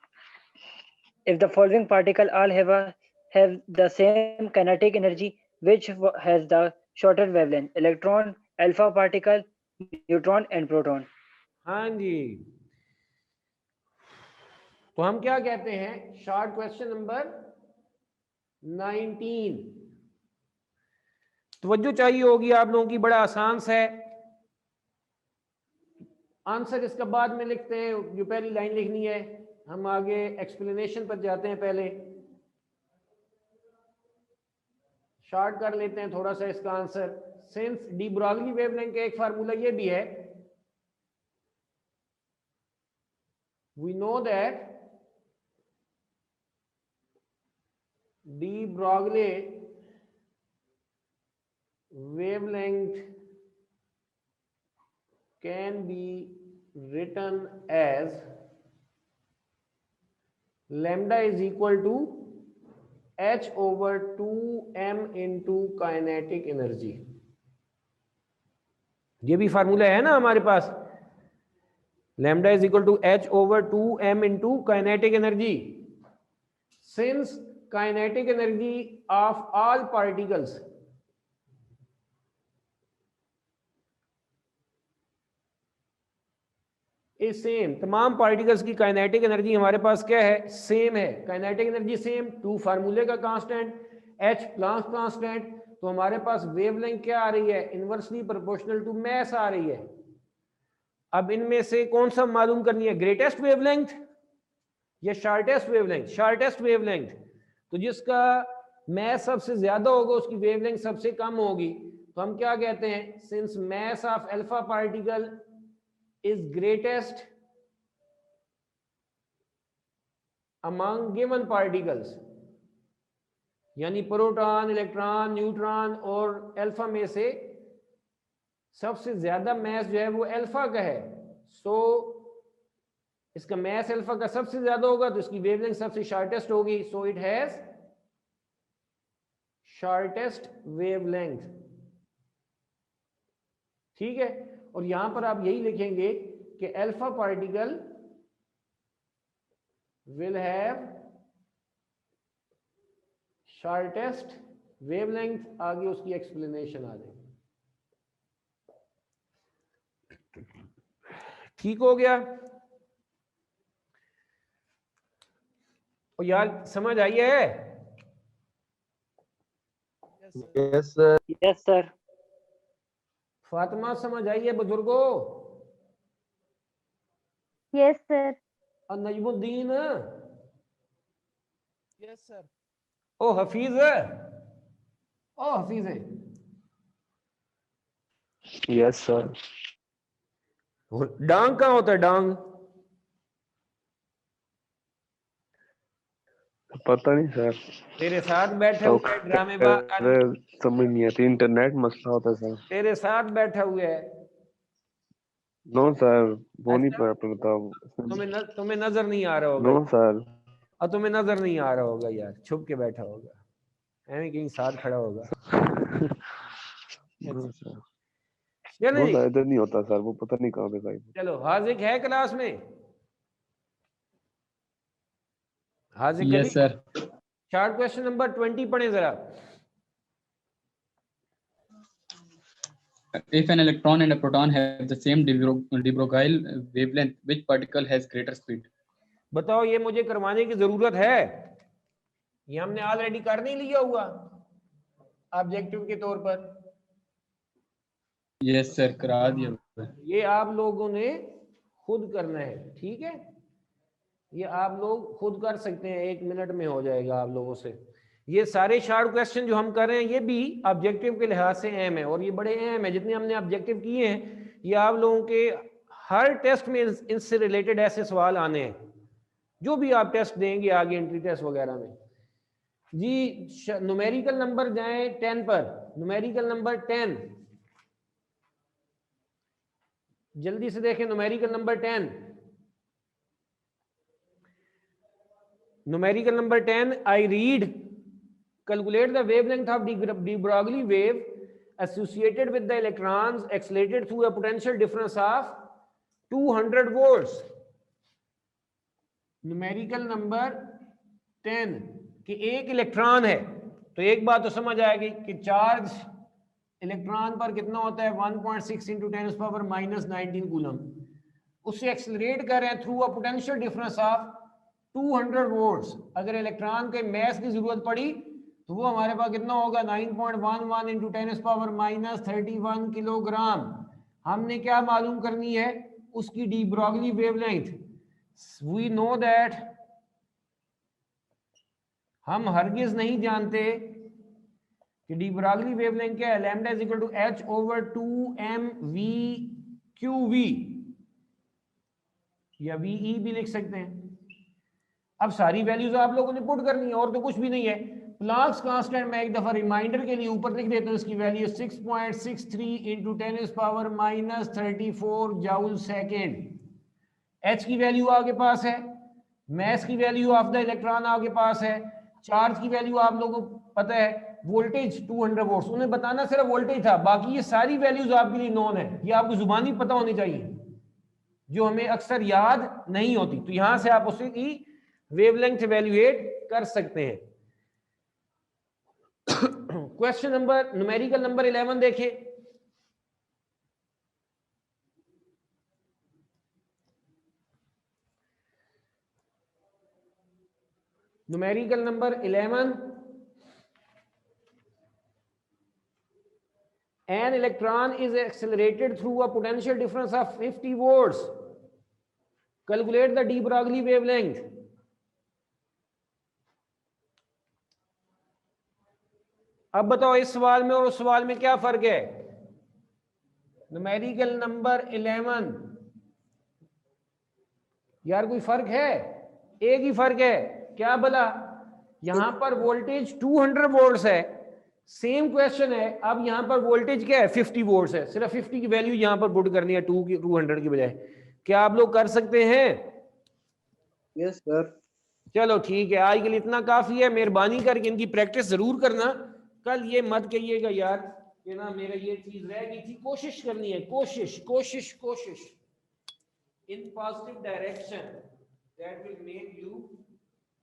If the following particle all have the same kinetic energy, which has the shorter wavelength? Electron, alpha particle, neutron and proton. हाँ जी, तो हम क्या कहते हैं? Short question number 19। तवज्जो चाहिए होगी आप लोगों की, बड़ा आसान सा है। आंसर इसका बाद में लिखते हैं, जो पहली लाइन लिखनी है। हम आगे एक्सप्लेनेशन पर जाते हैं, पहले शॉर्ट कर लेते हैं थोड़ा सा इसका answer. Since de Broglie wavelength का एक फार्मूला ये भी है, we know that de Broglie wavelength can be written as lambda is equal to h over 2m into kinetic energy। ये भी फार्मूला है ना हमारे पास, lambda is equal to h over 2m into kinetic energy। Since kinetic energy of all particles is same, तमाम particles की kinetic energy हमारे पास क्या है? सेम है। काइनेटिक एनर्जी सेम, 2 फार्मूले का कांस्टेंट, h प्लांक कांस्टेंट, तो हमारे पास वेवलेंथ क्या आ रही है? इनवर्सली प्रोपोर्शनल टू मास आ रही है। अब इनमें से कौन सा मालूम करनी है? ग्रेटेस्ट वेवलेंथ या शॉर्टेस्ट वेवलेंथ? Shortest wavelength. तो जिसका मैस सबसे ज्यादा होगा उसकी वेवलेंथ सबसे कम होगी। तो हम क्या कहते हैं? Since mass of alpha particle is greatest among given particles, यानी प्रोटॉन, इलेक्ट्रॉन, न्यूट्रॉन और अल्फा में से सबसे ज्यादा मैस जो है वो अल्फा का है। सो इसका मैस अल्फा का सबसे ज्यादा होगा तो इसकी वेवलेंथ सबसे शॉर्टेस्ट होगी। So it has shortest wavelength. ठीक है, और यहां पर आप यही लिखेंगे कि alpha particle will have shortest wavelength. आगे उसकी एक्सप्लेनेशन आ जाएगी। ठीक हो गया? और यार समझ आई है? Yes sir. Yes sir. Fatima समझ आई है बुजुर्गो? Yes sir. और नजमुद्दीन? Yes sir. ओ हफीज, ओ हफीज है। Yes sir. डांग कहाँ होता है? डांग पता नहीं सर। तेरे साथ बैठा हुआ है ड्रामेबाज। समझ नहीं आती, इंटरनेट मसला होता है सर। तेरे साथ बैठा हुआ है। नो सर, वो नहीं पर आपने बताओ। तुम्हें नजर नहीं आ रहा होगा। No sir. और तुम्हें नजर नहीं आ रहा होगा यार, छुप के बैठा होगा, ऐਵੇਂ कहीं साथ खड़ा होगा। No sir. चलो नो जी, सर, इधर नहीं होता सर, वो पता नहीं कहाँ पे भाई। चलो हाजिक है क्लास में? Hazik yes sir. Short question number 20 पढ़े जरा। If an electron and a proton have the same de Broglie wavelength, which particle has greater speed? बताओ, ये मुझे करवाने की जरूरत है? ये हमने ऑलरेडी कर नहीं लिया हुआ ऑब्जेक्टिव के तौर पर? यस सर, करा दिया। ये आप लोगों ने खुद करना है, ठीक है? ये आप लोग खुद कर सकते हैं, 1 मिनट में हो जाएगा आप लोगों से। ये सारे शार्ट क्वेश्चन जो हम कर रहे हैं ये भी ऑब्जेक्टिव के लिहाज से अहम है, और ये बड़े अहम है। जितने हमने ऑब्जेक्टिव किए हैं ये आप लोगों के हर टेस्ट में इससे रिलेटेड ऐसे सवाल आने हैं, जो भी आप टेस्ट देंगे आगे एंट्री टेस्ट वगैरह में। जी न्यूमेरिकल नंबर जाएं 10 पर। न्यूमेरिकल नंबर 10 जल्दी से देखें। Numerical number 10, numerical number 10, I read, calculate the wavelength of de Broglie wave associated with the electrons accelerated through a potential difference of 200 volts. numerical number 10 कि एक electron है, तो एक बात तो समझ आएगी कि चार्ज इलेक्ट्रॉन पर कितना होता है, 1.6 इंटू 10⁻⁻19 कूलम। उससे एक्सेलरेट कर रहे हैं through a potential difference of 200 volts. अगर इलेक्ट्रॉन के मैस की जरूरत पड़ी तो वो हमारे पास कितना होगा, 9.11 इंटू 10⁻31 किलोग्राम। हमने क्या मालूम करनी है, उसकी de Broglie wavelength. We know that, हम हरगिज नहीं जानते कि डी ब्रॉगली वेवलेंथ क्या है। Lambda is equal to h/2mv/qv या ve भी लिख सकते हैं। अब सारी वैल्यूज आप लोगों ने पुट करनी है, और तो कुछ भी नहीं है। प्लांक्स कांस्टेंट मैं एक दफा रिमाइंडर के लिए ऊपर लिख देता हूँ, इसकी value 6.63 into 10⁻34 joule second. H की वैल्यू आपके पास है, मैस की वैल्यू ऑफ द इलेक्ट्रॉन आपके पास है, चार्ज की वैल्यू आप लोगों को पता है, वोल्टेज 200 वोल्ट्स। उन्हें बताना सिर्फ वोल्टेज था, बाकी ये सारी वैल्यूज आपके लिए नोन है। ये आपको जुबानी पता होनी चाहिए, जो हमें अक्सर याद नहीं होती। तो यहां से आप उसकी वेवलेंथ इवैल्यूएट कर सकते हैं। क्वेश्चन नंबर, न्यूमेरिकल नंबर 11 देखिए। Numerical number 11, an electron is accelerated through a potential difference of 50 volts. Calculate the de Broglie wavelength. अब बताओ इस सवाल में और उस सवाल में क्या फर्क है। न्यूमेरिकल नंबर 11, यार कोई फर्क है? एक ही फर्क है, क्या भला, यहाँ पर वोल्टेज 200 वोल्ट्स है, सेम क्वेश्चन है, अब यहाँ पर वोल्टेज क्या है 50 वोल्ट्स है, सिर्फ 50 की वैल्यू यहाँ पर पुट करनी है 200 की बजाय। क्या आप लोग कर सकते हैं? Yes sir. चलो ठीक है, आज के लिए इतना काफी है, मेहरबानी करके इनकी प्रैक्टिस जरूर करना, कल ये मत कहिएगा यार कि ना मेरा ये चीज रह गई थी। कोशिश करनी है, कोशिश कोशिश कोशिश in positive direction, that will make you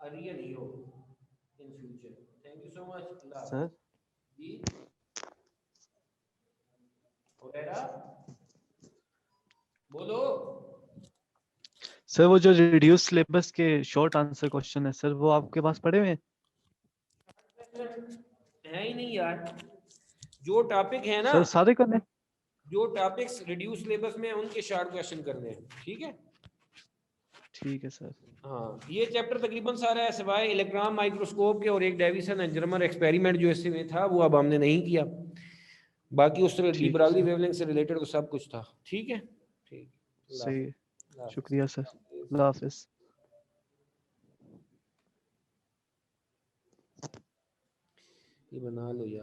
a real hero in future. Thank you so much sir. जी वगैरह बोलो। सर वो जो रिड्यूस सिलेबस के शॉर्ट आंसर क्वेश्चन है सर, वो आपके पास पड़े हुए हैं? है ही नहीं यार, जो टॉपिक है ना सर सारे करने, जो टॉपिक्स रिड्यूस सिलेबस में हैं उनके शॉर्ट क्वेश्चन करने हैं, ठीक है? ठीक है सर। हाँ, ये चैप्टर तकरीबन सारा है सिवाय इलेक्ट्रॉन माइक्रोस्कोप के और एक डेविसन एंड जर्मर एक्सपेरिमेंट जो इससे में था, वो अब हमने नहीं किया। बाकी उस तरह डी ब्रॉगली वेवलेंथ से रिलेटेड तो सब कुछ था, ठीक है? ठीक, सही है, शुक्रिया सर, अल्लाह हाफिज। ये बना लो यार।